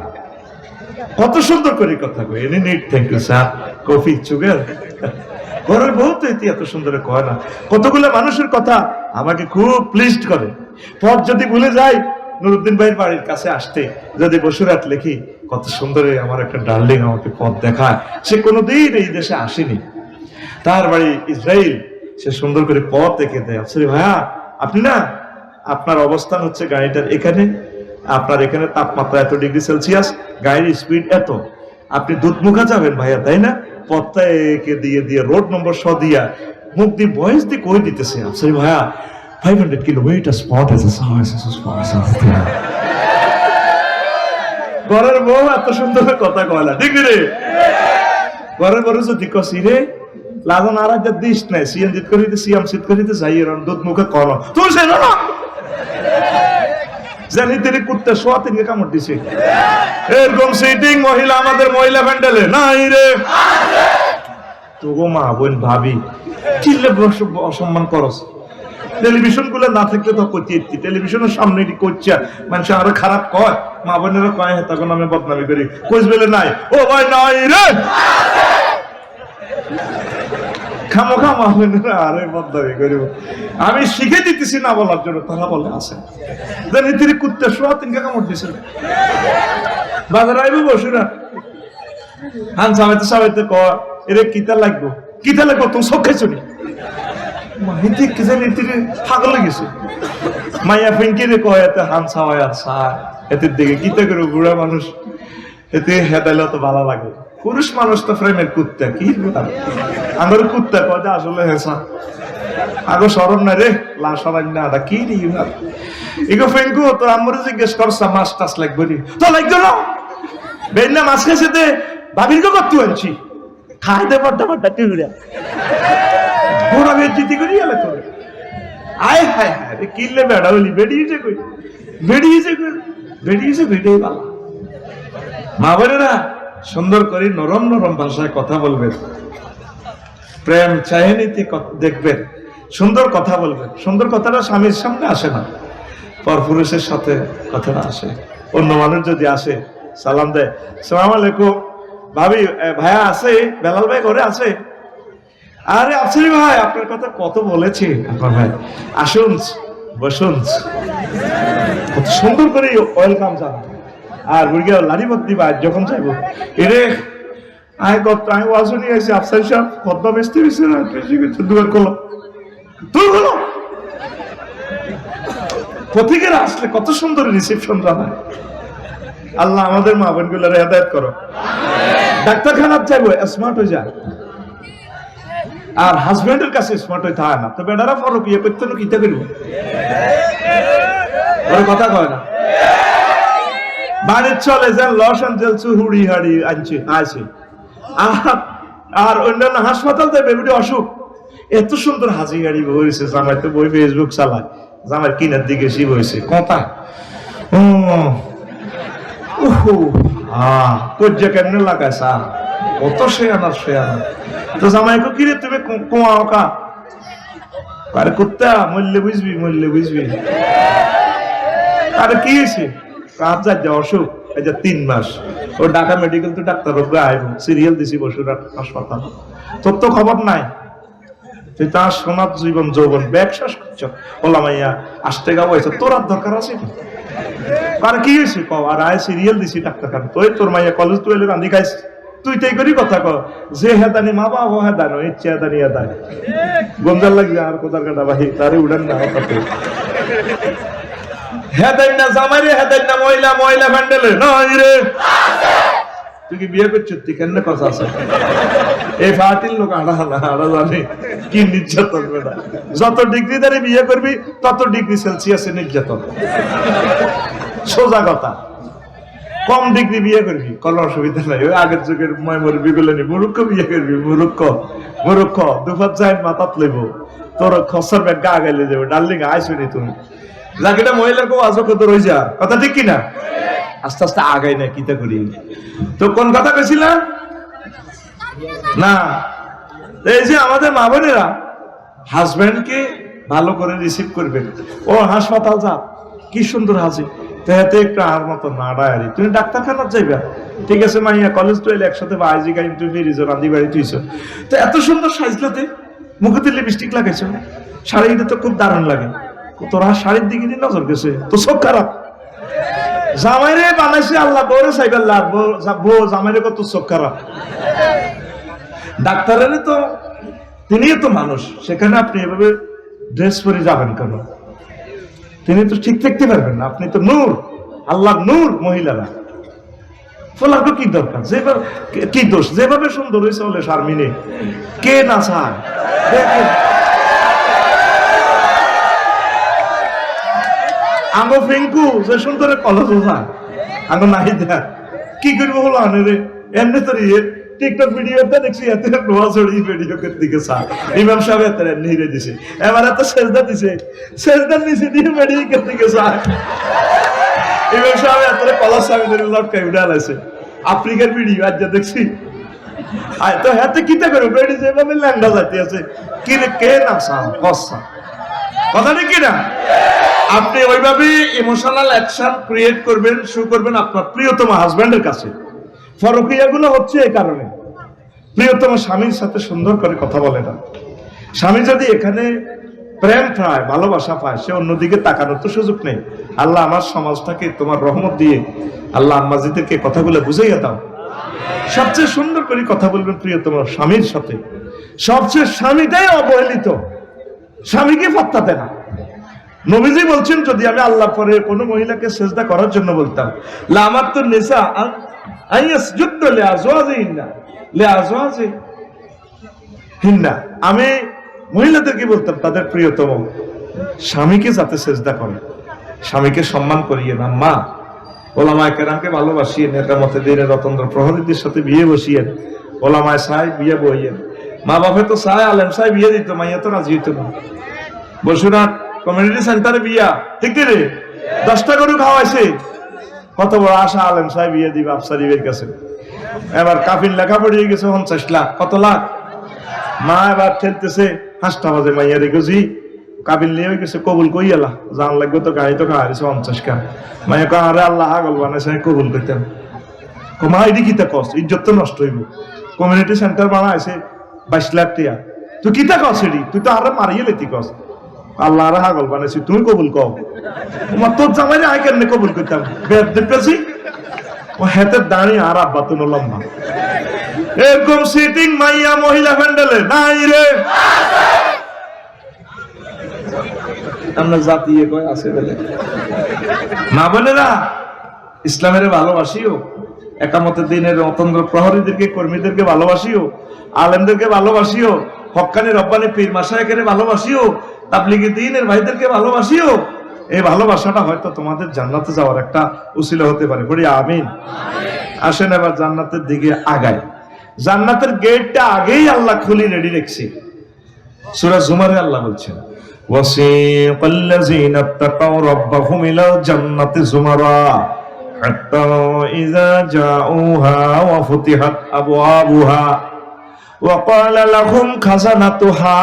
কত সুন্দর করে কথা কই, এনি নিট thank you sir coffee sugar. ঘরের বউ তো এত সুন্দর কয় না। কতগুলো মানুষের কথা আমাকে খুব প্লিজড করে। পথ যদি ভুলে যাই নুরুদ্দিন ভাইয়ের বাড়ির কাছে আসতে যদি বসুরাত লিখি, কত সুন্দর আমার একটা ডার্লিং আমাকে পথ দেখায়। সে কোনোদিন এই দেশে আসেনি, তার বাড়ি ইসরায়েল, সে সুন্দর করে পথ দেখে দেয়। আচ্ছা ভাইয়া আপনি না, আপনার অবস্থান হচ্ছে গাড়িটার এখানে, আপনার এখানে তাপমাত্রা এত ডিগ্রি সেলসিয়াস, গাড়ির স্পিড এত, আপনি দুধমুখা যাবেন ভাইয়া তাই না? পথটা একে দিয়ে দিয়ে রোড নম্বর দিয়া মুখ দিয়ে বয়স দিয়ে কই দিতেছে। আচ্ছা ভাইয়া 500 kilometer spot is a spot. ঘরের বউ এত সুন্দর কথা কয়লা ঠিক রে? ঘরের বউ যদি কসি রে লাজন আর দিস নাই সিএম জিত করিতে সিএম সিট করিতে যাই এরম দুধ মুখে কর তুই সে না জানি তেরি কুত্তে সোয়া তিনকে কামড় দিছে। এরকম সিটিং মহিলা আমাদের মহিলা প্যান্ডেলে নাই রে। তোগো মা বোন ভাবি চিল্লে অসম্মান করস। টেলিভিশন গুলো না থাকলে তো করতে, টেলিভিশনের সামনে করছে মানুষ আরো খারাপ কয়, মা বোনেরা কয় তখন আমি বদনামি করি, কোচ বেলে নাই ও ভাই নাই রে খামোখা মা বোনেরা আরে বদনামি করিব। আমি শিখে দিতেছি না বলার জন্য, তারা বলে আছে জানি তিনি কুত্তে শোয়া তিনকে কামড় দিছিল। বাজার আইব বসুরা হান সাবাইতে সাবাইতে ক এরে কিতা লাগবো তুমি সব খাইছো নি মাহিতি কি জানি তিনি পাগল গেছে। মাইয়া ফিনকে রে কয় এতে হান সাবাই আর সার এতে দিকে কিতা করে বুড়া মানুষ এতে হেদাইলে তো ভালো লাগে। পুরুষ মানুষ তো ফ্রেমের কুত্তা কি আমার কুত্তা কয় আসলে হেসা আগো সরম না রে লাশারাই না এটা কি রে এগো ফেঙ্কু তো আমার জিজ্ঞেস করছা মাছ টাছ লাগবে নি তো লাগতো না বেন্না মাছ খাইছে দে ভাবির কো করতে আনছি খাই দে বড় বড় টিউরা পুরো বেজিতি করি এলা করে আয় হায় হায় রে কিল্লে বেড়া হলি বেড়িয়েছে কই বেড়িয়েছে বেড়ে বাবা। মা বোনেরা সুন্দর করে নরম নরম ভাষায় কথা বলবেন, প্রেম চাহিনীতি দেখবেন, সুন্দর কথা বলবেন। সুন্দর কথাটা স্বামীর সামনে আসে না, পরপুরুষের সাথে কথাটা আসে। অন্য মানুষ যদি আসে সালাম দেয় সালাম আলাইকুম ভাবি ভাইয়া আছে বেলাল ভাই ঘরে আছে, আরে আফসারি ভাই আপনার কথা কত বলেছি আপনার ভাই আসুন বসুন, কত সুন্দর করে ওয়েলকাম জানা। আর বুড়িয়া লারিমত দিবা যখন চাইবো এরে আয় কত আমি ওয়াজও নিয়ে আসি আফসারি সাহেব কত বেচতে বেশি না দুয়ার করলো তুই হলো পথিকের আসলে কত সুন্দর রিসেপশন জানায়। আল্লাহ আমাদের মা বোন গুলার হেদায়েত করো। ডাক্তারখানার চাইবো স্মার্ট হয়ে যায়, আর হাজবেন্ডের কাছে স্মার্ট হয়ে থাকে না, তো বেটারা ফরক ইয়ে করতে না কিতা করবো কথা কয় না। বাড়ির চলে যান লস অ্যাঞ্জেলস হুড়ি হাড়ি আনছে আছে, আর অন্যান্য হাসপাতাল থেকে বেবিটি অসুখ এত সুন্দর হাসি গাড়ি বইছে, জামাই তো বই ফেসবুক চালায়, জামাই কিনার দিকে শিব হয়েছে কথা কজ্জা কেমনে লাগায় সা কত সে আনার তো জামাইকে কিরে তুমি কোয়া ওকা আরে কুত্তা মরলে বুঝবি আরে কি হয়েছে কাজ যা অসুখ এই যে 3 মাস ও ঢাকা মেডিকেল তো ডাক্তার আইব সিরিয়াল দিছি বসুরহাট হাসপাতাল, তোর তো খবর নাই, তুই তার সোনার জীবন যৌবন ব্যবসা করছ বললাম মাইয়া আসতে গাবো তোর আর দরকার আছে আর কি হয়েছে ক আর আয় সিরিয়াল দিছি ডাক্তার খান তুই তোর মাইয়া কলেজ তুই রান্ধি খাইস তুই তাই করি কথা ক যে হেদানি মা বাবা হেদানো ইচ্ছে হেদানি হেদায় গঞ্জাল লাগবে আর কোথার কাটা বাহি তারে উড়ান না হেদাই না জামাইরে হেদাই না মহিলা ভ্যান্ডেলে নয় রে তুই কি বিয়ে করছিস তুই কেন কথা আছে এই ফাটিল লোক আড়া জানি কি নির্যাতন বেটা, যত ডিগ্রি ধরে বিয়ে করবি তত ডিগ্রি সেলসিয়াসে নির্যাতন, সোজা কথা। কম ডিগ্রি বিয়ে করবি কোনো অসুবিধা নাই, ওই আগের যুগের ময়মুরবি গুলো নি মুরুক্ষ বিয়ে করবি মুরুক্ষ মূর্খ দুপাত যাই মাথাত লইব তোর খসর ব্যাগ গা গাইলে যাবে ডার্লিং আইসনি তুমি জাকিটা মহিলাকে আজও কত রয়ে যা কথা ঠিক কিনা আস্তে আস্তে আগাই না কিতা করি তো কোন কথা কইছিলাম না এই যে আমাদের মা বোনেরা হাজবেন্ডকে ভালো করে রিসিভ করবেন ও হাসপাতাল যা কি সুন্দর হাসি তেহাতে একটু আর মতো না ডায়ারি তুমি ডাক্তারখানা যাইবা ঠিক আছে মাইয়া কলেজ টুয়েল একসাথে বা আইজি গাইম তুমি ফিরিছো রান্দি বাড়ি তুইছো তো এত সুন্দর সাজলাতে মুখে লিপস্টিক লাগাইছো শাড়িটা তো খুব দারুণ লাগে তোরা শাড়ির দিকে নজর গেছে তো সব খারাপ জামাইরে বানাইছে আল্লাহ বউরে সাইবাল্লাহ বউ জামাইরে কত চোখ খারাপ ডাক্তারের তো তিনিও তো মানুষ সেখানে আপনি এভাবে ড্রেস পরে যাবেন কেন তিনি তো ঠিক দেখতে পারবেন না আপনি তো নূর আল্লাহ নূর মহিলারা ফলার কি দরকার যেভাবে কি দোষ যেভাবে সুন্দর হয়েছে হলে শারমিনে কে না চায় দেখেন আঙ্গো ফেঙ্কু যে সুন্দর কলেজ যায় আঙ্গো নাহি দেখ কি করবো হলো আনে রে এমনি তো টিকটক ভিডিওতে দেখছি এত নোয়া ছড়ি ভিডিও করতে গেছে ইমাম সাহেব এত নিরে দিছে এবার এত সেজদা দিছে সেজদা নিচে দিয়ে ভিডিও করতে গেছে ইমাম সাহেব এত কলেজ সাহেবের লটকাই উড়ালাইছে আফ্রিকার ভিডিও আজ দেখছি আর তো হাতে কিতা করে বেড়ি যেভাবে ল্যাংডা যাইতে আছে কি রে কে না সাম কসা কথা ঠিক না আপনি ওইভাবে ইমোশনাল অ্যাকশন ক্রিয়েট করবেন শো করবেন আপনার প্রিয়তম হাজবেন্ডের কাছে ফরকিয়াগুলো হচ্ছে এই কারণে প্রিয়তম স্বামীর সাথে সুন্দর করে কথা বলে না স্বামী যদি এখানে প্রেম পায় ভালোবাসা পায় সে অন্যদিকে তাকানোর তো সুযোগ নেই আল্লাহ আমার সমাজটাকে তোমার রহমত দিয়ে আল্লাহ আম্মাজিদেরকে কথাগুলো বুঝাইয়া দাও সবচেয়ে সুন্দর করে কথা বলবেন প্রিয়তম স্বামীর সাথে সবচেয়ে স্বামীটাই অবহেলিত স্বামীকে পাত্তা দেয় না নবীজি বলছেন যদি আমি আল্লাহ পরে কোনো মহিলাকে সেজদা করার জন্য বলতাম লা আমার তো নিসা আইয়াসজুদু লিআজওয়াজিহিন্না লিআজওয়াজিহিন্না আমি মহিলাদেরকে বলতাম তাদের প্রিয়তম স্বামীকে যাতে সেজদা করে স্বামীকে সম্মান করিয়ে না মা ওলামায়ে কেরামকে ভালোবাসিয়েন একামতে দিনের রতন্দ্র প্রহরীদের সাথে বিয়ে বসিয়েন ওলামায়ে সাহেব বিয়ে বইয়েন মা বাপে তো চায় আলেম সাহেব বিয়ে দিত মাইয়া তো রাজি হইতো না বসুরাট কমিউনিটি সেন্টারে বিয়া ঠিক রে 10টা গরু খাওয়াইছে কত বড় আশা আলেম সাহেব বিয়ে দিবে আফসারিবের কাছে এবার কাফির লেখা পড়িয়ে গেছে 50 লাখ কত লাখ মা এবার ঠেলতেছে 5টা বাজে মাইয়া রেখেছি কাবিল নিয়ে গেছে কবুল কইয়ালা জান লাগবে তো গাড়ি তো খাওয়াইছে 50 কা মাইয়া কয় আরে আল্লাহ আগল বানাইছে কবুল করতাম কমা এডি কিতা কস ইজ্জত তো নষ্ট হইব কমিউনিটি সেন্টার বানাইছে 22 লাখ টাকা তুই কিতা কস এডি তুই তো আরে মারিয়ে লেতি কস আল্লাহ আর হাগল বানাইছি তুমি কবুল কও তোমার তোর জামাই আই কেন কবুল করতাম বেদ দেখতেছি ও হাতের দাঁড়িয়ে আর আব্বা তো লম্বা এরকম সিটিং মাইয়া মহিলা প্যান্ডেলে নাই রে আমরা জাতি কয় আছে বলে মা বোনেরা ইসলামের ভালোবাসিও একামতের দিনের রতন্দ্র প্রহরীদেরকে কর্মীদেরকে ভালোবাসিও আলেমদেরকে ভালোবাসিও হক্কানি রব্বানি পীর মাশায়েখের ভালোবাসিও তাবলীগী দ্বীনের ভাইদেরকে ভালোবাসিও এই ভালোবাসাটা হয়তো তোমাদের জান্নাতে যাওয়ার একটা উসিলা হতে পারে বলি আমিন আসেন এবার জান্নাতের দিকে আগাই জান্নাতের গেটটা আগেই আল্লাহ খুলি রেডি রেখেছে সূরা জুমারে আল্লাহ বলছেন ওয়াসিকাল্লাযীনা তাকাউ রাব্বাহুম ইলাল জান্নাতি যুমারা হাত্তা ইযা জাউহা ওয়া ফুতিহাত আবওয়াবুহা ওয়া ক্বালা লাহুম খাযানাতুহা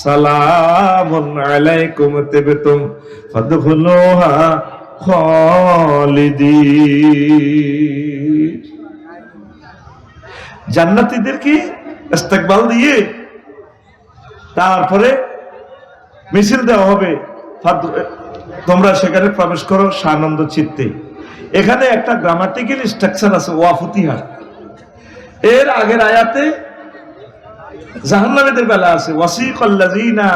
সালামুন আলাইকুম তিবতুম ফাদখুলুহা খালিদিন জান্নাতীদেরকে ইস্তেকবাল দিয়ে তারপরে মিছিল দেওয়া হবে তোমরা সেখানে প্রবেশ করো সানন্দ চিত্তে এখানে একটা গ্রামাটিক্যাল স্ট্রাকচার আছে ওয়াফুতিহা এর আগের আয়াতে জাহান্নামীদের বেলা আছে ওয়াসিকাল্লাযীনা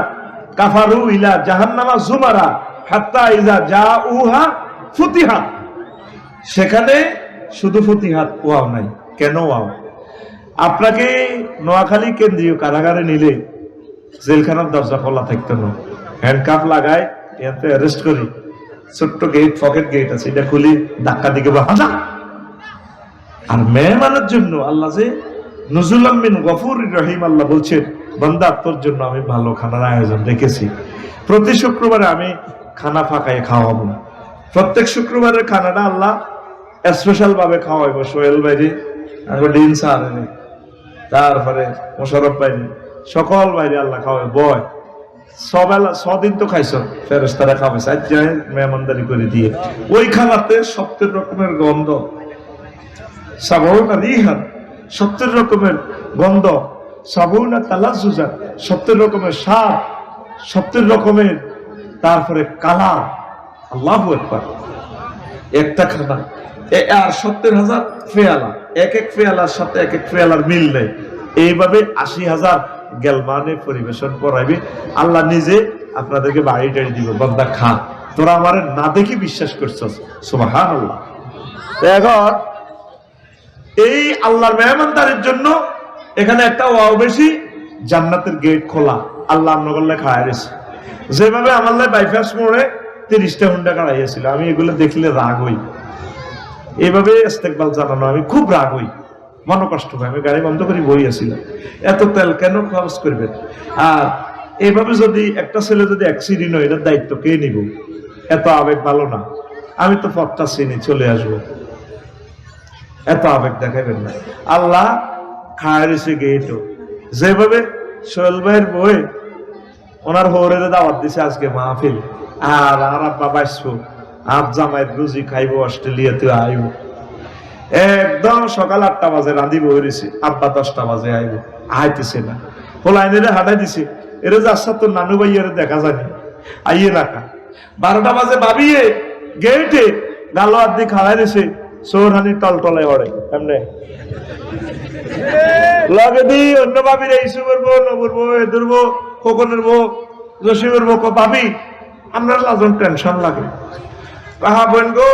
কাফারু ইলা জাহান্নামা যুমারা হাত্তা ইযা জাউহা ফুতিহাত সেখানে শুধু ফুতিহাত ওয়াও নাই কেন ওয়াও আপনাকে নোয়াখালী কেন্দ্রীয় কারাগারে নিলে জেলখানার দরজা খোলা থাকতো না হ্যান্ডকাপ লাগায় এতে অ্যারেস্ট করি ছোট্ট গেট পকেট গেট আছে এটা খুলি ধাক্কা দিকে হাজা আর মেহমানের জন্য আল্লাহ যে নুজুলাম মিন গফুরির রহিম। আল্লাহ বলছেন, বান্দা তোর জন্য আমি ভালো খানার আয়োজন রেখেছি। প্রতি শুক্রবারে আমি খানা ফাঁকায় খাওয়াবো। প্রত্যেক শুক্রবারের খানাটা আল্লাহ স্পেশাল ভাবে খাওয়াইবো। সোহেল বাইরে, ডিন সাহারে, তারপরে মোশারফ বাইরে, সকল বাইরে আল্লাহ খাওয়াই। বয় সবেলা ছদিন তো খাইছ, ফেরেশতারা খাবে আজ যায় মেহমানদারি করে দিয়ে। ওই খানাতে 70 রকমের গন্ধ, সাবউনা রিহান, 70 রকমের গন্ধ, সাবউনা তালাজ্জুজা, 70 রকমের স্বাদ, 70 রকমের তারপরে কালার। আল্লাহু আকবার। একটা খানা আর 70,000 ফেয়ালা, এক এক ফেয়ালার সাথে এক এক ফেয়ালার মিল নেই। এইভাবে 80,000 গেলমানে পরিবেশন করাইবে। আল্লাহ নিজে আপনাদেরকে বাড়ি টাড়ি দিব, বান্দা খা, তোরা আমার না দেখি বিশ্বাস করছস। সুবহানাল্লাহ। এখন এই আল্লাহর মেহমানদারির জন্য এখানে একটা ওয়াও বেশি, জান্নাতের গেট খোলা। আল্লাহ আমনগল্লে খায়াইছে। যেভাবে আমার বাইপাস মোড়ে 30টা হুন্ডা কাড়াইয়াছিল, আমি এগুলো দেখলে রাগ হই। এইভাবে ইস্তেকবাল জানানো আমি খুব রাগ হই, মন কষ্ট হয়। আমি গাড়ি বন্ধ করে বই আসছিলাম, এত তেল কেন খরচ করবেন? আর এইভাবে যদি একটা ছেলে যদি অ্যাক্সিডেন্ট হয়, এটার দায়িত্ব কে নিব? এত আবেগ ভালো না। আমি তো পথটা চিনি, চলে আসবো, এত আবেগ দেখাবেন না। আল্লাহ খায়ারিছে গেটো। যেভাবে সোহেল ভাইয়ের বই ওনার হৌরের দাওয়াত দিছে আজকে মাহফিল, আর আব্বা বাঁচবো, আপ জামাইয়ের রুজি খাইবো, অস্ট্রেলিয়াতে আইব। একদম সকাল 8টা বাজে রাঁধি বইরেছে, আব্বা 10টা বাজে আইব, আইতেছে না। হোলাইনে হাঁটাই দিছে, এরে যাচ্ছা তোর নানু ভাইয়ের দেখা যায়নি, আইয়ে রাখা। 12টা বাজে ভাবিয়ে গেটে গালো আদি খাওয়াই দিছে, সৌরহানি টলটলায় ওড়ে এমনি লগে দি অন্য ভাবির ইস্যু করবো, নবরবো, এদুরবো, খোকনের বো, জসিমের বো, ভাবি আমরা লাজন টেনশন লাগে। কাহা বোন গো,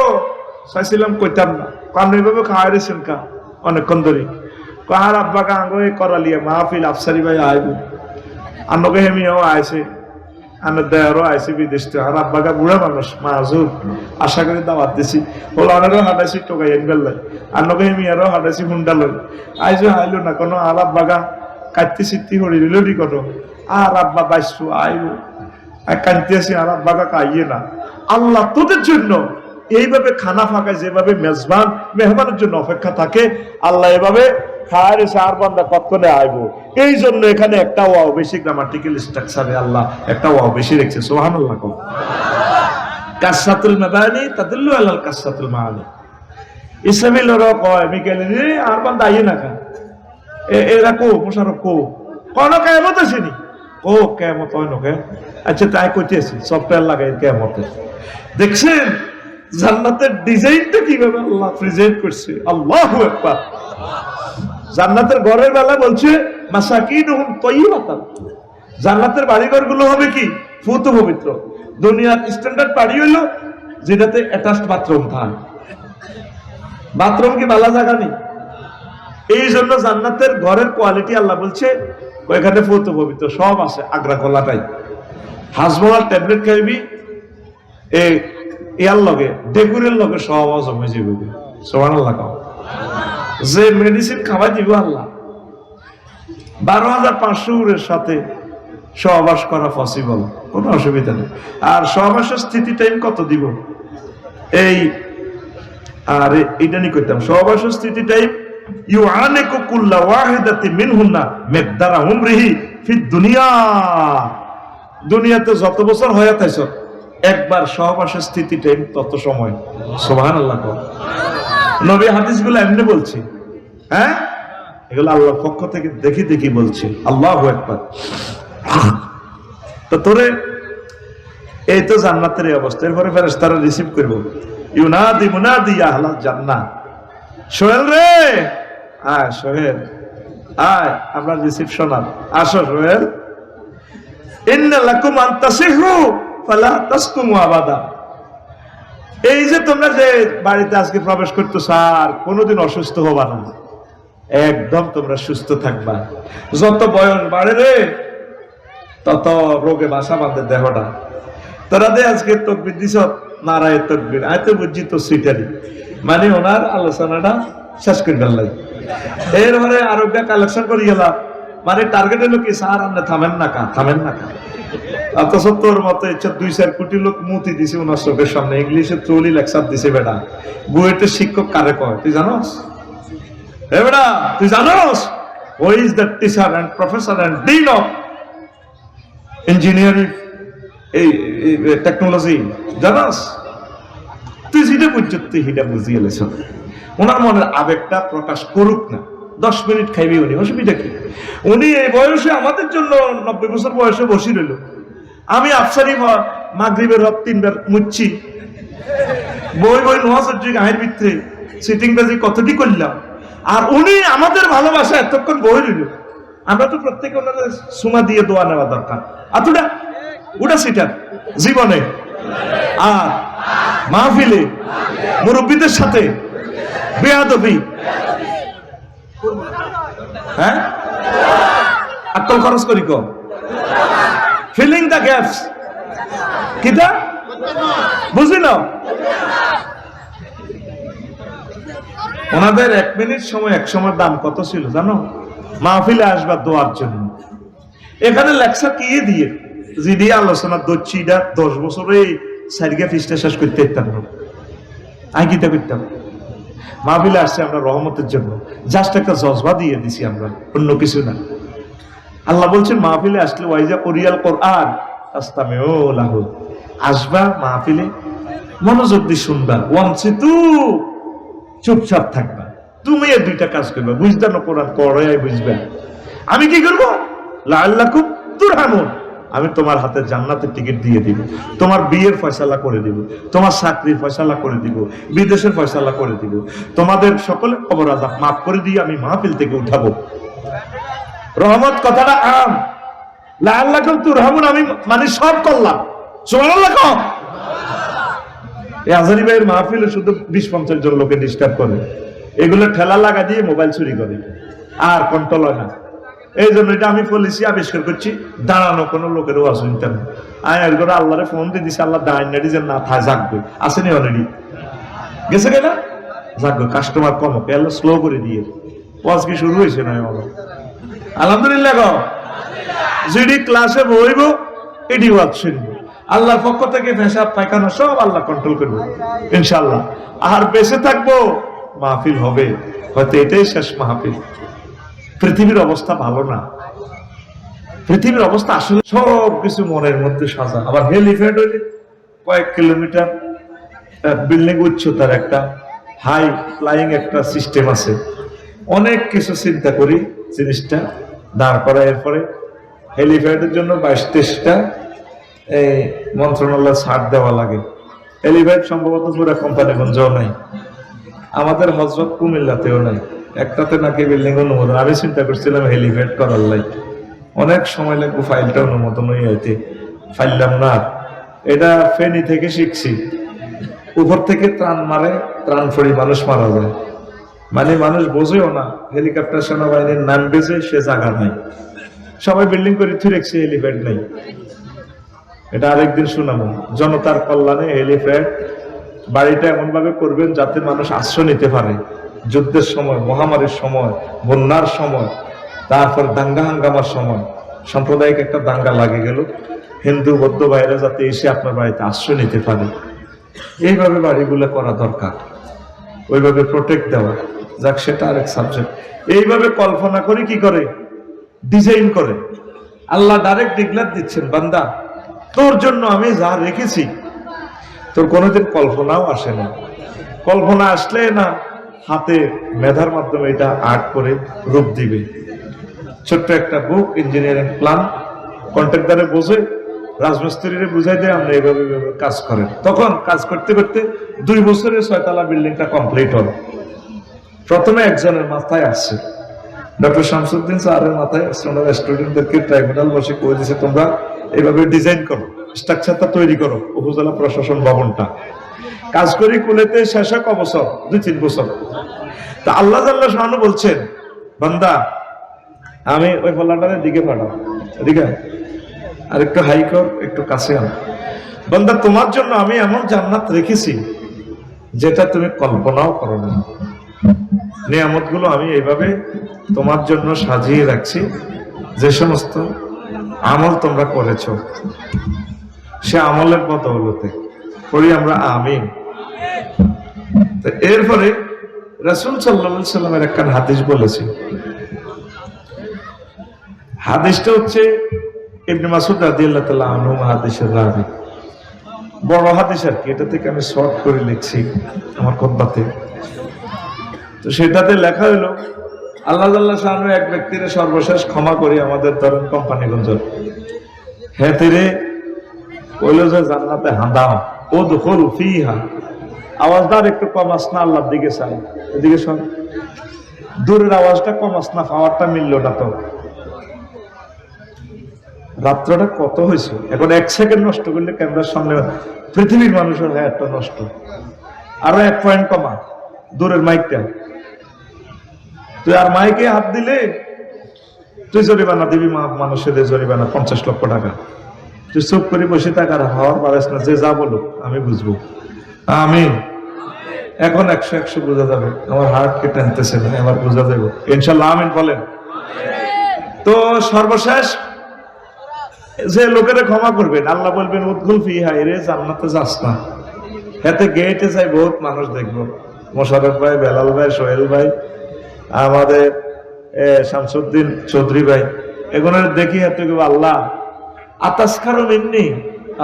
চাইছিলাম কইতাম না, কারণ এইভাবে খাওয়াই দিয়েছেন কা অনেকক্ষণ ধরে। কাহার আব্বা কাঙ্গো করালিয়া মাহফিল আফসারি ভাই আইব, আনকে হেমিও আইছে, আনের দেয়ারও আইসি বিদেশ থেকে। আর আব্বাকা বুড়া মানুষ, মাহুর আশা করে দাওয়াত দিছি। হোলানেরও হাঁটাইছি টোকাই এনবেলাই, আনকে হেমিয়ারও হাঁটাইছি হুন্ডা লই। আইসো হাইলো না কোনো। আর আব্বাকা কাটতে সিদ্ধি হরি রিলোডি করো। আর আব্বা বাইসু আইব, কানতে আসি। আর আব্বাকা কাইয়ে না। আল্লাহ তোদের জন্য এইভাবে খানা ফাঁকায়, যেভাবে মেজবান মেহমানের জন্য অপেক্ষা থাকে, আল্লাহ এভাবে খায় এসে আর বান্দা কতক্ষণে আইব। এই জন্য এখানে একটা ওয়াও বেশি, গ্রামাটিক্যাল স্ট্রাকচারে আল্লাহ একটা ওয়াও বেশি রেখেছে। সুবহানাল্লাহ। কাসসাতুল মাবানি তাদুল্লু আলাল কাসসাতুল মাআনি। ইসলামী লোরা কয় মিকেলে আর বান্দা আইয়ে না কা, এরা কো মোশারফ কো কোন কিয়ামত আসেনি, ও কিয়ামত হয় না কে? আচ্ছা তাই কইতেছি, সফটওয়্যার লাগাই কিয়ামতে। দেখছেন জান্নাতের ডিজাইনটা কিভাবে আল্লাহ প্রেজেন্ট করছে। আল্লাহু আকবার। জান্নাতের ঘরের বেলা বলছে মাসাকিনুহুম তাইয়্যিবাতান, জান্নাতের বাড়িঘর গুলো হবে কি ফুত পবিত্র। দুনিয়ার স্ট্যান্ডার্ড বাড়ি হইলো যেটাতে অ্যাটাচড বাথরুম থাকে। বাথরুম কি বালা জায়গা নেই। এই জন্য জান্নাতের ঘরের কোয়ালিটি আল্লাহ বলছে ওইখানে ফুত পবিত্র সব আছে। আগ্রা কলাটাই হাজমোলার ট্যাবলেট খাইবি, ইয়ার লগে ডেকুরের লগে সব হজম হয়ে যাবে। সুবহানাল্লাহ। যে মেডিসিন খাওয়াই দিব আল্লাহ, 12,500 সাথে সহবাস করা পসিবল, কোনো অসুবিধা নেই। আর সহবাসের স্থিতি টাইম কত দিব এই, আর এইটা নি কইতাম সহবাসের স্থিতি টাইম ইউআনিকু কুল্লা ওয়াহিদাতি মিনহুন্না মিকদারা উমরিহি ফিদ দুনিয়া। দুনিয়াতে যত বছর হয়ে তাইছ একবার সহবাসের স্থিতি টাইম তত সময়। সুবহানাল্লাহ। নবী হাদিসগুলো এমনি বলছি, হ্যাঁ এগুলো আল্লাহর পক্ষ থেকে দেখি দেখি বলছি। আল্লাহু আকবার। তো তোরে এই তো জান্নাতের এই অবস্থা। এরপরে ফেরেশতারা রিসিভ করবো, ইউনাদি মুনাদি ইয়া আহলাল জান্নাহ, সোহেল রে আয়, সোহেল আয়, আমরা রিসিপশন আসো সোহেল। ইন্না লাকুম আন তাসিহু ফালা তাসকুমু আবাদা। এই যে তোমরা যে বাড়িতে আজকে প্রবেশ করতেছ আর কোনোদিন অসুস্থ হবা না, একদম তোমরা সুস্থ থাকবা। যত বয়স বাড়ে রে তত রোগে বাসা বাঁধে দেহটা। তোরা দে আজকে তকবির দিছ, নারায় তকবির, আয় তো বুঝছি তো সিটারি, মানে ওনার আলোচনাটা শেষ করে ফেললাই। এরপরে আরোগ্য কালেকশন করে গেলাম, মানে টার্গেট হলো কি, স্যার আপনি থামেন না কা, থামেন না কা। অথচ তোর মতো 2-4 কোটি লোক মুতি দিছে ওনার চোখের সামনে, ইংলিশে ট্রলি লেকচার দিছে। বেটা বুয়েটের শিক্ষক কারে কয় তুই জানোস? এ বেটা তুই জানোস who is the teacher and professor and dean of engineering এই টেকনোলজি জানোস? তুই যেটা বুঝছ তুই সেটা বুঝিয়ে লেছ। ওনার মনের আবেগটা প্রকাশ করুক না, 10 মিনিট খাইবি উনি, অসুবিধা কি? উনি এই বয়সে আমাদের জন্য 90 বছর বয়সে বসে রইল। আমি আফসারি মাগরিবের রব 3 বার মুচ্ছি, বই বই নোয়াজ গায়ের ভিতরে সিটিং বাজি কতটি করলাম, আর উনি আমাদের ভালোবাসা এতক্ষণ বই রইল। আমরা তো প্রত্যেকে ওনাদের সুমা দিয়ে দোয়া নেওয়া দরকার। আতুটা ওটা সিটার জীবনে আর মাহফিলে মুরব্বীদের সাথে বেয়াদবি, হ্যাঁ আক্কল খরচ করি কম, ফিলিং দ্য গ্যাপস কিটা বুঝি না। ওনাদের 1 মিনিট সময়, এক সময় দাম কত ছিল জানো? মাহফিলে আসবার দোয়ার জন্য। এখানে লেকচার কি দিয়ে যদি আলোচনা দচ্ছি, 10 বছরে সারিগা ফিসটা শেষ করতে পারতাম না। আমি কিতা করতাম? মাহফিলে আসছে আমরা রহমতের জন্য, জাস্ট একটা জজবা দিয়ে দিছি আমরা, অন্য কিছু না। আল্লাহ বলছেন মাহফিলে আসলে ওয়াইজা ওরিয়াল কোরআন আস্তামিউ লাহু, আসবা মাহফিলে মনোযোগ দিয়ে শুনবা, ওয়ানসিতু চুপচাপ থাকবা। তুমি এই 2টা কাজ করবে, বুঝতে না কোরআন পড়াই বুঝবে। আমি কি করবো? লাআল্লাকুম তুরহামুন, আমি তোমার হাতে জান্নাতের টিকিট দিয়ে দিব, তোমার বিয়ের ফয়সালা করে দিব, তোমার চাকরির ফয়সালা করে দিব, বিদেশের ফয়সালা করে দিব, তোমাদের সকলের কবর আযাব মাফ করে দিয়ে আমি মাহফিল থেকে উঠাবো। রহমত কথাটা আম, লাআল্লাকুম তুরহামুন আমি মানে সব করলাম। সুবহানাল্লাহ কও। এই আজারি ভাইয়ের মাহফিলে শুধু 20-50 জন লোকে ডিস্টার্ব করে, এগুলো ঠেলা লাগা দিয়ে মোবাইল চুরি করে, আর কন্ট্রোল হয় না। এই জন্য এটা আমি পলিসি আবিষ্কার করছি, দাঁড়ানো কোনো লোকের ওয়াজ শুনতে না। আমি একবার আল্লাহরে ফোন দিয়ে দিছি, আল্লাহ দাঁড়ান না যে না থায় জাগবে, আসেনি অলরেডি গেছে কেনা জাগবে, কাস্টমার কম হোক, আল্লাহ স্লো করে দিয়ে ওয়াজ কি শুরু হয়েছে না? আলহামদুলিল্লাহ গো, যদি ক্লাসে বইব এটি ওয়াজ শুনবো, আল্লাহর পক্ষ থেকে পেশাব পায়খানা সব আল্লাহ কন্ট্রোল করবে ইনশাআল্লাহ। আর বেঁচে থাকবো, মাহফিল হবে, হয়তো এটাই শেষ মাহফিল। পৃথিবীর অবস্থা ভালো না, পৃথিবীর অবস্থা আসলে সব কিছু মনের মধ্যে সাজা। আবার হেলিপ্যাড হইলে কয়েক কিলোমিটার বিল্ডিং উচ্চতার একটা হাই ফ্লাইং একটা সিস্টেম আছে, অনেক কিছু চিন্তা করি জিনিসটা দাঁড় করা। এরপরে হেলিপ্যাডের জন্য 22-23টা এই মন্ত্রণালয় ছাড় দেওয়া লাগে। হেলিপ্যাড সম্ভবত পুরো কোম্পানিগঞ্জেও নাই, আমাদের হযরত কুমিল্লাতেও নাই, একটাতে নাকি বিল্ডিং অনুমোদন। আমি চিন্তা করছিলাম হেলিপ্যাড করার লাই অনেক সময় লাগবে, ফাইলটা অনুমোদন হয়ে যেতে ফাইলাম না। এটা ফেনী থেকে শিখছি, উপর থেকে ত্রাণ মারে, ত্রাণ ফড়ি মানুষ মারা যায়, মানে মানুষ বোঝেও না হেলিকপ্টার সেনাবাহিনীর নাম বেজে সে জায়গা নাই, সবাই বিল্ডিং করে থুই রেখেছে, হেলিপ্যাড নাই। এটা আরেকদিন শোনাবো। জনতার কল্যাণে হেলিপ্যাড বাড়িটা এমন ভাবে করবেন যাতে মানুষ আশ্রয় নিতে পারে, যুদ্ধের সময়, মহামারীর সময়, বন্যার সময়, তারপর দাঙ্গা হাঙ্গামার সময়। সাম্প্রদায়িক একটা দাঙ্গা লাগে গেল, হিন্দু বৌদ্ধ ভাইরা যাতে এসে আপনার বাড়িতে আশ্রয় নিতে পারে, এইভাবে বাড়িগুলো করা দরকার, ওইভাবে প্রোটেক্ট দেওয়া। যাক, সেটা আরেক সাবজেক্ট। এইভাবে কল্পনা করে কি করে ডিজাইন করে আল্লাহ ডাইরেক্ট ডিক্লেয়ার দিচ্ছেন, বান্দা তোর জন্য আমি যা রেখেছি তোর কোনোদিন কল্পনাও আসে না। কল্পনা আসলে না হাতে মেধার মাধ্যমে এটা আর্ট করে রূপ দিবে। ছোট্ট একটা বুক, ইঞ্জিনিয়ারিং প্ল্যান, কন্ট্রাক্টরে বসে রাজমিস্ত্রিরে বুঝাই দেয় আমরা এইভাবে কাজ করেন। তখন কাজ করতে করতে 2 বছরে 6 তলা বিল্ডিংটা কমপ্লিট হল। প্রথমে একজনের মাথায় আসছে, ডক্টর শামসুদ্দিন স্যারের মাথায় আসছে, ওনারা স্টুডেন্টদেরকে ট্রাইব্যুনাল বসে করে দিয়েছে তোমরা এইভাবে ডিজাইন করো, স্ট্রাকচারটা তৈরি করো উপজেলা প্রশাসন ভবনটা। কাজ করি কুলেতে শেষে ক বছর, 2-3 বছর। তা আল্লাহ জাল্লাহ শানু বলছেন, বান্দা আমি ওই ফলাটার দিকে পাঠাও, এদিকে আর একটু হাই কর, একটু কাছে আন। বান্দা তোমার জন্য আমি এমন জান্নাত রেখেছি যেটা তুমি কল্পনাও করো না। নিয়ামতগুলো আমি এইভাবে তোমার জন্য সাজিয়ে রাখছি, যে সমস্ত আমল তোমরা করেছ সে আমলের বদৌলতে করি আমরা, আমিন। এরপরে রাসূল সাল্লাল্লাহু আলাইহি সাল্লামের একটা হাদিস বলেছি। হাদিসটা হচ্ছে ইবনে মাসউদ রাদিয়াল্লাহু তাআলা আনহু হাদিসের রাবি, বড় হাদিস আর কি, এটা থেকে আমি শর্ট করে লিখছি আমার খুতবাতে। তো সেটাতে লেখা হলো, আল্লাহ জাল্লাহ শাআনহু এক ব্যক্তির সর্বশেষ ক্ষমা করি, আমাদের ধরেন কোম্পানিগঞ্জ হেতেরে কইলো যে জান্নাতে হাঁদাম ও দুখুল ফিহা, আওয়াজদার একটু কম আসনা, আল্লাহর দিকে চাই, এদিকে শোন, দূরের আওয়াজটা কম আসনা, পাওয়ারটা মিললো না। তো রাত্রটা কত হয়েছে, এখন 1 সেকেন্ড নষ্ট করলে ক্যামেরার সামনে পৃথিবীর মানুষের হায়াতটা নষ্ট। আরো 1 পয়েন্ট কমা দূরের মাইকটা, তুই আর মাইকে হাত দিলে তুই জরিমানা দিবি, মানুষের জরিমানা 50 লক্ষ টাকা। তুই চুপ করে বসে থাকার হওয়ার পারিস না, যে যা বলো আমি বুঝবো। আমিন। এখন 100 বোঝা যাবে, আমার হার্টকে টানতেছে না, এবার বোঝা যাবে ইনশাল্লাহ, আমিন বলেন। তো সর্বশেষ যে লোকেরা ক্ষমা করবেন, আল্লাহ বলবেন উদখুল ফিহা, রে জান্নাতে যাস না। এতে গেটে যাই বহুত মানুষ দেখবো, মোশাররফ ভাই, বেলাল ভাই, সোহেল ভাই, আমাদের শামসুদ্দিন চৌধুরী ভাই, এগুলো দেখি হাতে আল্লাহ আতাসখারু মিন্নি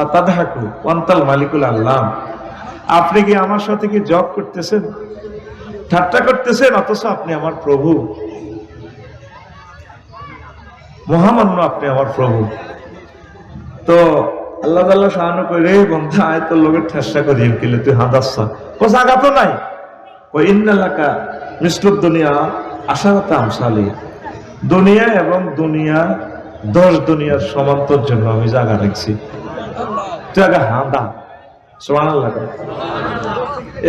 আতাদহাকু ওয়ান্তাল মালিকুল আল্লাহ, আপনি কি আমার সাথে কি জব করতেছেন, ঠাট্টা করতেছেন, অথচ আপনি আমার প্রভু, মহামান্য আপনি আমার প্রভু। তো আল্লাহ তাআলা শাআনু কইরে, বন্ধা আয় তোর লোকের ঠাসা করিয়ে গেলে তুই হাদাসা, ও জায়গা তো নাই, ও ইন্নালাকা মিসলুদ দুনিয়া আশারাতা আমসালি, দুনিয়া এবং দুনিয়া 10 দুনিয়ার সমান্তর জন্য আমি জায়গা রাখছি, তুই আগে হাঁদা। সুবহানাল্লাহ।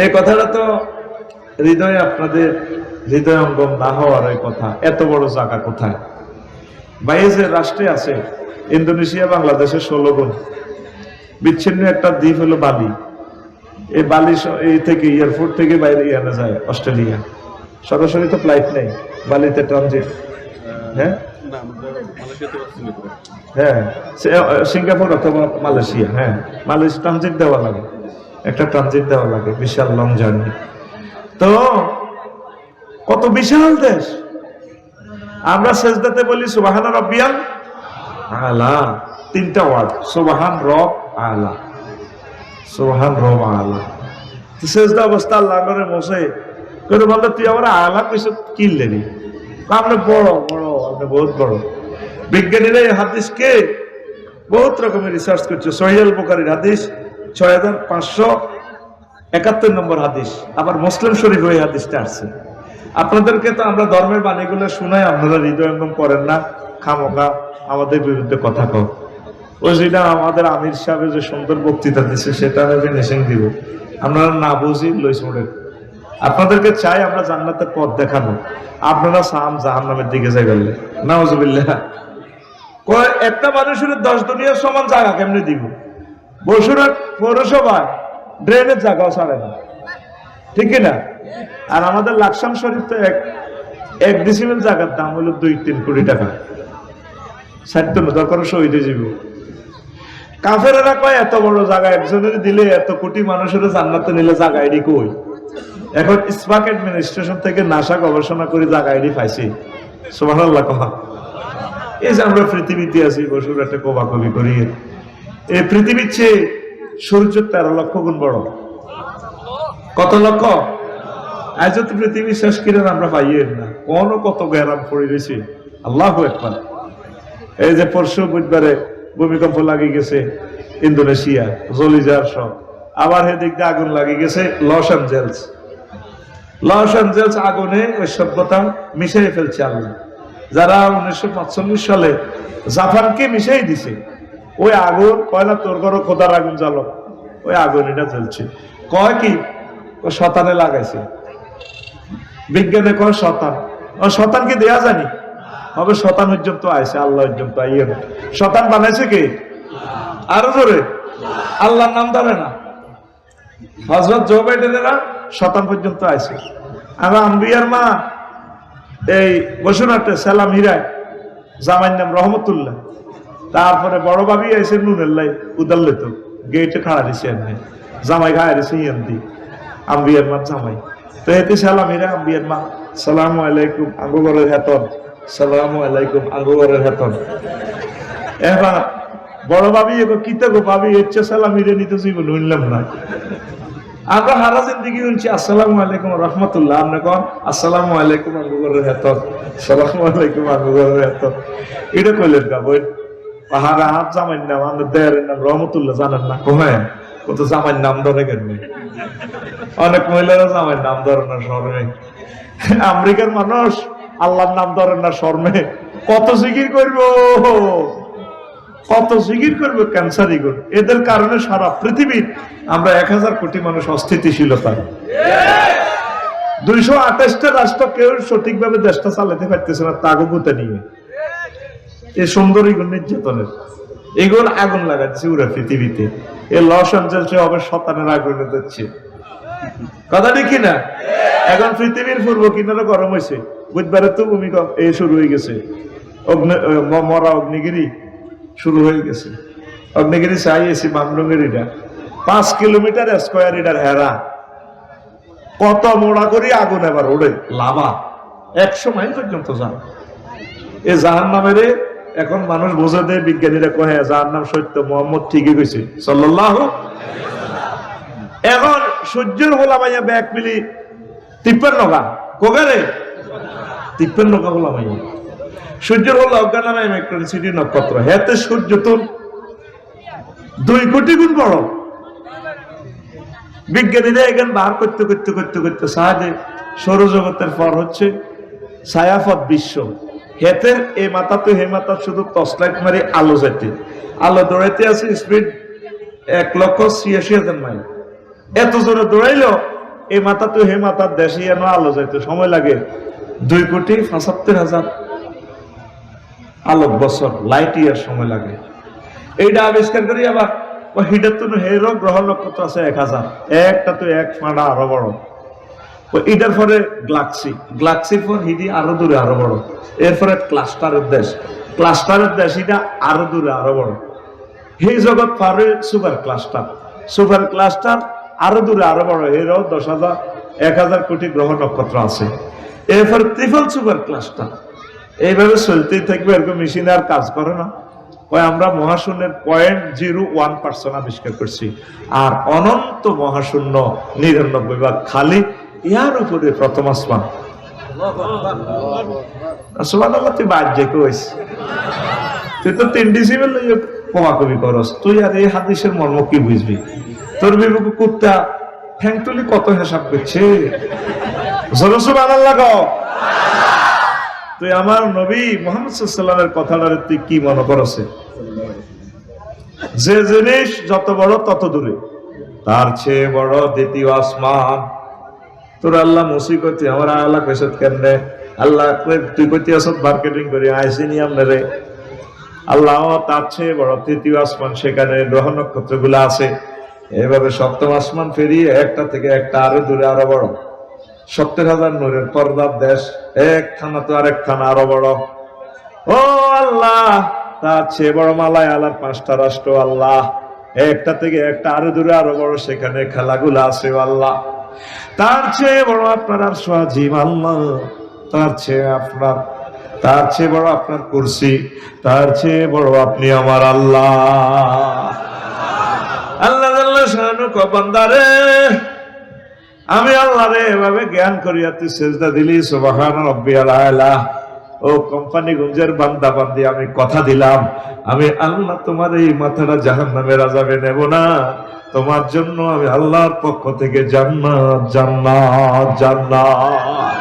এই কথাটা তো হৃদয়ে, আপনাদের হৃদয়ঙ্গম না হওয়ার এই কথা, এত বড় জায়গা কোথায়? বাইরে যে রাষ্ট্রে আছে, ইন্দোনেশিয়া বাংলাদেশের 16 গুণ বিচ্ছিন্ন একটা দ্বীপ হলো বালি। এই বালি এই থেকে এয়ারপোর্ট থেকে বাইরে আনা যায় অস্ট্রেলিয়া, সরাসরি তো ফ্লাইট নেই, বালিতে ট্রানজিট। হ্যাঁ হ্যাঁ, সিঙ্গাপুর অথবা মালয়েশিয়া, হ্যাঁ মালয়েশিয়া ট্রানজিট দেওয়া লাগে, একটা ট্রানজিট দেওয়া লাগে, বিশাল লং জার্নি। তো কত বিশাল দেশ, আমরা সেজদাতে বলি সুবহানা রাব্বিয়াল আলা, 3টা ওয়ার্ড, সুবহান রব আলা, সুবহান রব আলা। সেজদা অবস্থা আল্লাহর ঘরে বসে করে বলতে, তুই আমার আলা কইছ কি লেবি, আপনি বড় বড়, আপনি বহুত বড়। বিজ্ঞানীরা এই হাদিসকে বহুত রকমের রিসার্চ করছে। সহিহ আল বুখারীর হাদিস 6571 নম্বর হাদিস, আবার মুসলিম শরীফ এই হাদিসটা আসছে। আপনাদেরকে তো আমরা ধর্মের বাণীগুলো শোনাই, আপনারা হৃদয়ঙ্গম করেন না, খামোখা আমাদের বিরুদ্ধে কথা কও। ওই যেটা আমাদের আমির সাহেব যে সুন্দর বক্তৃতা দিচ্ছে, সেটা আমি ফিনিশিং দিব, আপনারা না বুঝি লইস মোড়ে। আপনাদেরকে চাই আমরা জান্নাতের পথ দেখাবো, আপনারা সাম জাহান্নামের দিকে যাই বললে নাউজুবিল্লাহ। একটা মানুষের 10 দুনিয়ার সমান জায়গা কেমনে দিব? বসুরহাট পৌরসভায় ড্রেনের জায়গাও ছাড়ে না, ঠিক না? আর আমাদের লাকসাম শরীফ তো এক ডিসিমেল জায়গার দাম হলো 2-3 কোটি টাকা, 60 দরকার শহীদ হয়ে যাবে। কাফেরেরা কয় এত বড় জায়গা একজনের দিলে এত কোটি মানুষের জান্নাতে নিলে জায়গা এডি কই? এখন স্পাক অ্যাডমিনিস্ট্রেশন থেকে নাসা গবেষণা করে জায়গা এডি পাইছি। সুবহানাল্লাহ। এই যে আমরা পৃথিবীতে আছি, বসুর একটা কোবাকবি করি, এই পৃথিবীর চেয়ে সূর্য 13 লক্ষ গুণ বড়। কত লক্ষ? আজ তো পৃথিবী শেষ কিরেন আমরা পাইয়েন না, কত গ্যারাম পড়ে রয়েছে। আল্লাহু আকবার। এই যে পরশু বুধবারে ভূমিকম্প লাগিয়ে গেছে ইন্দোনেশিয়া, জ্বলি যাওয়ার সব। আবার এদিক দিয়ে আগুন লাগিয়ে গেছে লস অ্যাঞ্জেলস আগুনে ওই সভ্যতা মিশিয়ে ফেলছে আল্লাহ। যারা 1945 সালে জাপানকে মিশাই দিছে, ওই আগুন কয় না তোর ঘর খোদার আগুন জ্বালো, ওই আগুন এটা জ্বলছে। কয় কি শতানে লাগাইছে, বিজ্ঞানে কয় শতান। শতান কি দেয়া জানি হবে? শতান পর্যন্ত আইছে, আল্লাহ পর্যন্ত আইয়ে না। শতান বানাইছে কে? আরো জোরে আল্লাহর নাম ধরে না। হযরত জো বাইডেনেরা শতান পর্যন্ত আইছে, আর আম্বিয়ার মা এই বসুনাটে সালাম হীরায়, জামাইর নাম রহমতুল্লাহ। তারপরে বড় ভাবি এসে নুনেল্লাই উদাল্লে তো গেটে খাড়া দিছে এমনি, জামাই খায় দিছে ইয়ান্দি আম্বিয়ার মা জামাই। তো এতে সালাম হীরা আম্বিয়ার মা, সালাম আলাইকুম আঙ্গুগরের হেতন, সালাম আলাইকুম আঙ্গুগরের হেতন। এবার বড় ভাবি এগো কিতে গো ভাবি এচ্ছে সালাম হীরে নিতে জীবন হইলাম না। আমরা হারা জিন্দিগি শুনছি আসসালামু আলাইকুম রহমতুল্লাহ, আপনি কন আসসালামু আলাইকুম আঙ্গুগরের হেতন, সালামু আলাইকুম আঙ্গুগরের হেতন। এটা কইলেন না বই পাহাড়া হাত জামাইর নাম, আমাদের দেয়ারের নাম রহমতুল্লাহ জানেন না? কোথায় কত জামাইর নাম ধরে কেন? অনেক মহিলারা জামাইর নাম ধরে না শর্মে। আমেরিকার মানুষ আল্লাহর নাম ধরে না শর্মে। কত জিকির করবো, কত জিকির করবো, ক্যান্সারই করবো। এদের কারণে সারা পৃথিবীর আমরা 1000 কোটি মানুষ অস্থিতিশীলতা। 228টা রাষ্ট্র কেউ সঠিকভাবে দেশটা চালাতে পারতেছে না তাগুতে নিয়ে। এই সুন্দর এগুলো নির্যাতনের, এগুলো আগুন লাগাচ্ছে পুরো পৃথিবীতে। এই লস অ্যাঞ্জেলসে হবে শতানের আগুনে দিচ্ছে, কথা ঠিক না? এখন পৃথিবীর পূর্ব কিনারে গরম হয়েছে, বুধবারে তো ভূমিকম্প এই শুরু হয়ে গেছে, মরা অগ্নিগিরি শুরু হয়ে গেছে। অগ্নিগিরি চাই এসি মামলুঙ্গের এটা 5 কিলোমিটার স্কোয়ার এটার হেরা, কত মোড়া করি আগুন এবার ওড়ে লাভা 100 মাইল পর্যন্ত যান। এ জাহান্নামের এখন মানুষ বোঝা দেয়, বিজ্ঞানীরা কহে জাহান্নাম সত্য, মোহাম্মদ ঠিকই কইছে সাল্লাল্লাহু। এখন সূর্যের হোলা মাইয়া ব্যাগ মিলি 53 গা কোগারে 53 গা হোলা মাইয়া সূর্যের হোলা অজ্ঞা নামে সিটি নক্ষত্র, হেতে সূর্য তো 2 কোটি গুণ বড়। বিজ্ঞানীরা এখানে বার করতে করতে করতে করতে সাহায্যে সৌরজগতের পর হচ্ছে ছায়াপথ বিশ্ব। হেতের এই মাথা তো হে মাথা শুধু টর্চ লাইট মারি আলো যেতে, আলো দৌড়াইতে আছে স্পিড 1,86,000 মাইল। এত জোরে দৌড়াইলো এই মাথা তো হে মাথার দেশে যেন আলো যাইতে সময় লাগে 2,75,000 আলোক বছর, লাইট ইয়ার সময় লাগে। এইটা আবিষ্কার করি আবার হিটার তো হেরো গ্রহ নক্ষত্র আছে 1000, একটা তো 1 ফাঁড়া আরো বড়। এটার পরে গ্লাক্সি, গ্লাক্সির পর হিডি আরো দূরে আরো বড়, এরপরে ক্লাস্টারের দেশ, ক্লাস্টারের দেশ এটা আরো দূরে আরো বড়। এই জগৎ পারে সুপার ক্লাস্টার, সুপার ক্লাস্টার আরো দূরে আরো বড়, এরও 10,000 1,000 কোটি গ্রহ নক্ষত্র আছে। এরপর ট্রিপল সুপার ক্লাস্টার, এইভাবে চলতেই থাকবে। এরকম মেশিন আর কাজ করে না। আমরা মহাশূন্যের 0.01% আবিষ্কার করছি, আর অনন্ত মহাশূন্য 99 ভাগ খালি, ইয়ার উপরে প্রথম আসমান। সুবহানাল্লাহ, তুই বাদ যে কইস, তুই তো 3 ডিসিমেল লইয়া কমাকমি করস, তুই আর এই হাদিসের মর্ম কি বুঝবি? তোর বিবেক কুত্তা ঠ্যাংতুলি কত হিসাব করছে। সুবহানাল্লাহ গো। তুই আমার নবী মুহাম্মদ সাল্লাল্লাহু আলাইহি ওয়াসাল্লামের কথাটারে তুই কি মনে করছে? যে জিনিস যত বড় তত দূরে, তার চেয়ে বড় দ্বিতীয় আসমান। তোর আল্লাহ মুসিবতি আমার আল্লাহ কইছত কেমনে? আল্লাহ তুই কইতে আসত মার্কেটিং করি আইসিনি আমনে, আল্লাহ তার চেয়ে বড় তৃতীয় আসমান, সেখানে গ্রহ নক্ষত্র গুলো আছে। এইভাবে সপ্তম আসমান ফেরিয়ে একটা থেকে একটা আরো দূরে আরো বড়, 70,000 নূরের পর্দার দেশ, এক খানা তো আরেক খানা আরো বড়। ও আল্লাহ, তার চেয়ে বড় মালায়ালার 5টা রাষ্ট্র আল্লাহ, একটা থেকে একটা আরো দূরে আরো বড়, সেখানে খেলাগুলা আছে আল্লাহ। তার চেয়ে বড় আপনার আর সাজিম আল্লাহ, তার চেয়ে বড় আপনার কুরসি, তার চেয়ে বড় আপনি আমার আল্লাহ। আল্লাহ বান্দারে, আমি আল্লাহ রে এভাবে জ্ঞান করিয়া তুই সেজদা দিলি, সুবহান রাব্বিয়াল আলা। ও কোম্পানি গুঞ্জের বান্দা বান্দি, আমি কথা দিলাম আমি আল্লাহ তোমার এই মাথাটা জাহান্নামের আযাবে নেব না। তোমার জন্য আমি আল্লাহর পক্ষ থেকে জান্নাত জান্নাত জান্নাত।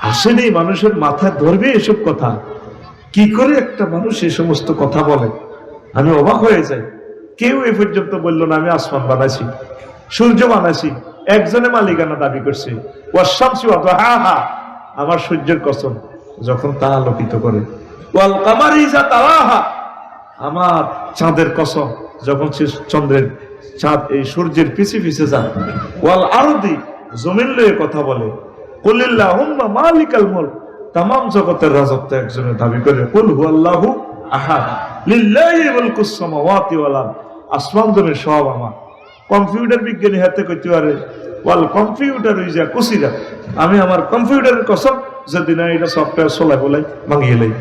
আসেনি মানুষের মাথায় ধরবে এসব কথা? কি করে একটা মানুষ এই সমস্ত কথা বলে? আমি অবাক হয়ে যাই। কেউ এ পর্যন্ত বললো না আমি আসমান বানাইছি, সূর্য বানাইছি। একজনে মালিকানা দাবি করছে, ওয়াশ-শামসি ওয়া দুহাহা, আমার সূর্যের কসম যখন তা আলোকিত করে, ওয়াল কামারি ইযা তালাহা, আমার চাঁদের কসম যখন সে চাঁদ এই সূর্যের পিছে পিছে যায়, ওয়াল আরদি, জমিন লয়ে কথা বলে, কুলিল্লাহুম্মা মালিকাল মুলক, তামাম জগতের রাজত্ব একজনের দাবি করে, কুল হুয়াল্লাহু আহাদ লিল্লাহি মুলকুস সামাওয়াতি ওয়াল আরদ, আসমান জমিন সব আমার। কম্পিউটার বিজ্ঞানী হাতে কইতে পারে, ওয়াল কম্পিউটার ইজা কুসিরা, আমি আমার কম্পিউটারের কসম যদি না এটা সফটওয়্যার সোলাই বলাই ভাঙিয়ে লাই,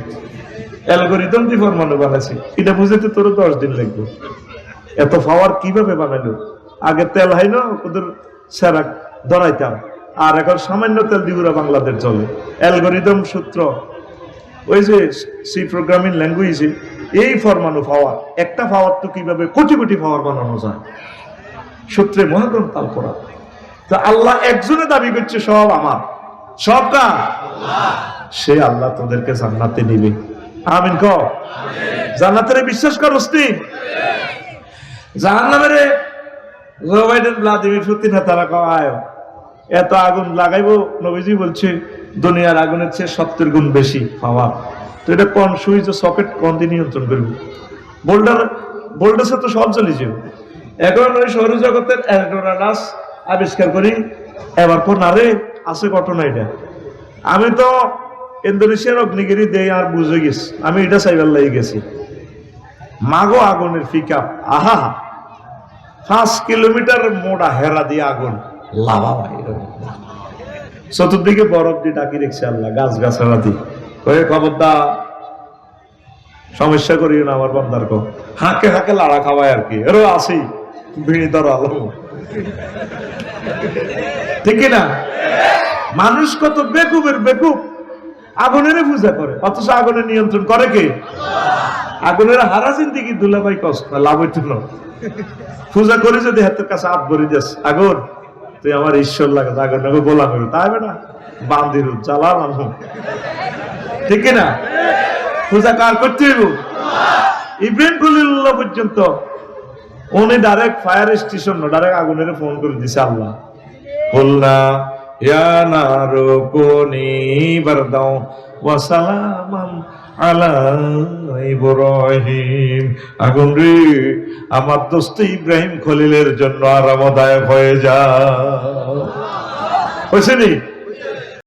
অ্যালগরিদম দিয়ে ফরমানো বানাইছি, এটা বুঝতে তোর 10 দিন লাগবে। এত পাওয়ার কিভাবে বানাইলো? আগে তেল হয় না ওদের সেরা ধরাইতাম, আর এখন সামান্য তেল দিগুরা বাংলাদেশ চলে। অ্যালগরিদম সূত্র, ওই যে সি প্রোগ্রামিং ল্যাঙ্গুয়েজে এই ফরমানো পাওয়ার, একটা পাওয়ার তো কিভাবে কোটি কোটি পাওয়ার বানানো যায়, সূত্রে মহাগ্রন্থ আল কোরআন। তো আল্লাহ একজনে দাবি করছে সব আমার, সব কার? সে আল্লাহ তোদেরকে জান্নাতে নিবে। আমিন কও। জান্নাতের বিশ্বাস করস নি? জাহান্নামের জো বাইডেন ভ্লাদিমির পুতিন তারা কয় এত আগুন লাগাইবো, নবীজি বলছে দুনিয়ার আগুনের চেয়ে 70 গুণ বেশি পাওয়ার। তো এটা কোন সুইচ সকেট কোন দিয়ে নিয়ন্ত্রণ করবে? বোল্ডাসে তো সব চলে যাবে। এখন ওই সৌরজগতের অ্যান্টোনাস আবিষ্কার করি, এবার পর না রে আছে ঘটনা। এটা আমি তো ইন্দোনেশিয়ার অগ্নিগিরি দেই আর বুঝে গেছি, আমি এটা চাইবার লাগি গেছি। মাগো আগুনের পিকআপ, আহা 5 কিলোমিটার মোটা হেরা দিয়ে আগুন লাভা ভাই, চতুর্দিকে বরফ দিয়ে ডাকি রেখেছে আল্লাহ, গাছ গাছালা দিয়ে কয়ে খবরদার সমস্যা করিও না আমার বান্দার কো, হাঁকে হাঁকে লাড়া খাওয়ায় আর কি, এরও আসি ভিড়ি ধরো আলো, ঠিক না? মানুষ কত বেকুবের বেকুব, আগুনের পূজা করে, অথচ আগুনের নিয়ন্ত্রণ করে কে? আগুনের হারা জিন্দিগি দুলাভাই কষ্ট লাভ হইত না। পূজা করে যদি হাতের কাছে হাত ভরি দিস, আগুন তুই আমার ঈশ্বর লাগে, আগুন নাকি গোলাম হইল, তাই না? বান্দির জ্বালা মানুষ, ঠিক না? পূজা কার করতে হইব? ইব্রাহিম খলিলুল্লাহ পর্যন্ত উনি ডাইরেক্ট ফায়ার স্টেশন না, ডাইরেক্ট আগুনের ফোন করে দিছে আল্লাহ, বললা ইয়া নারু কুনি বারদাও ওয়া সালামান আলা ইব্রাহিম, আগুন রে আমার দোস্ত ইব্রাহিম খলিলের জন্য আরামদায়ক হয়ে যা। হয়েছে নি?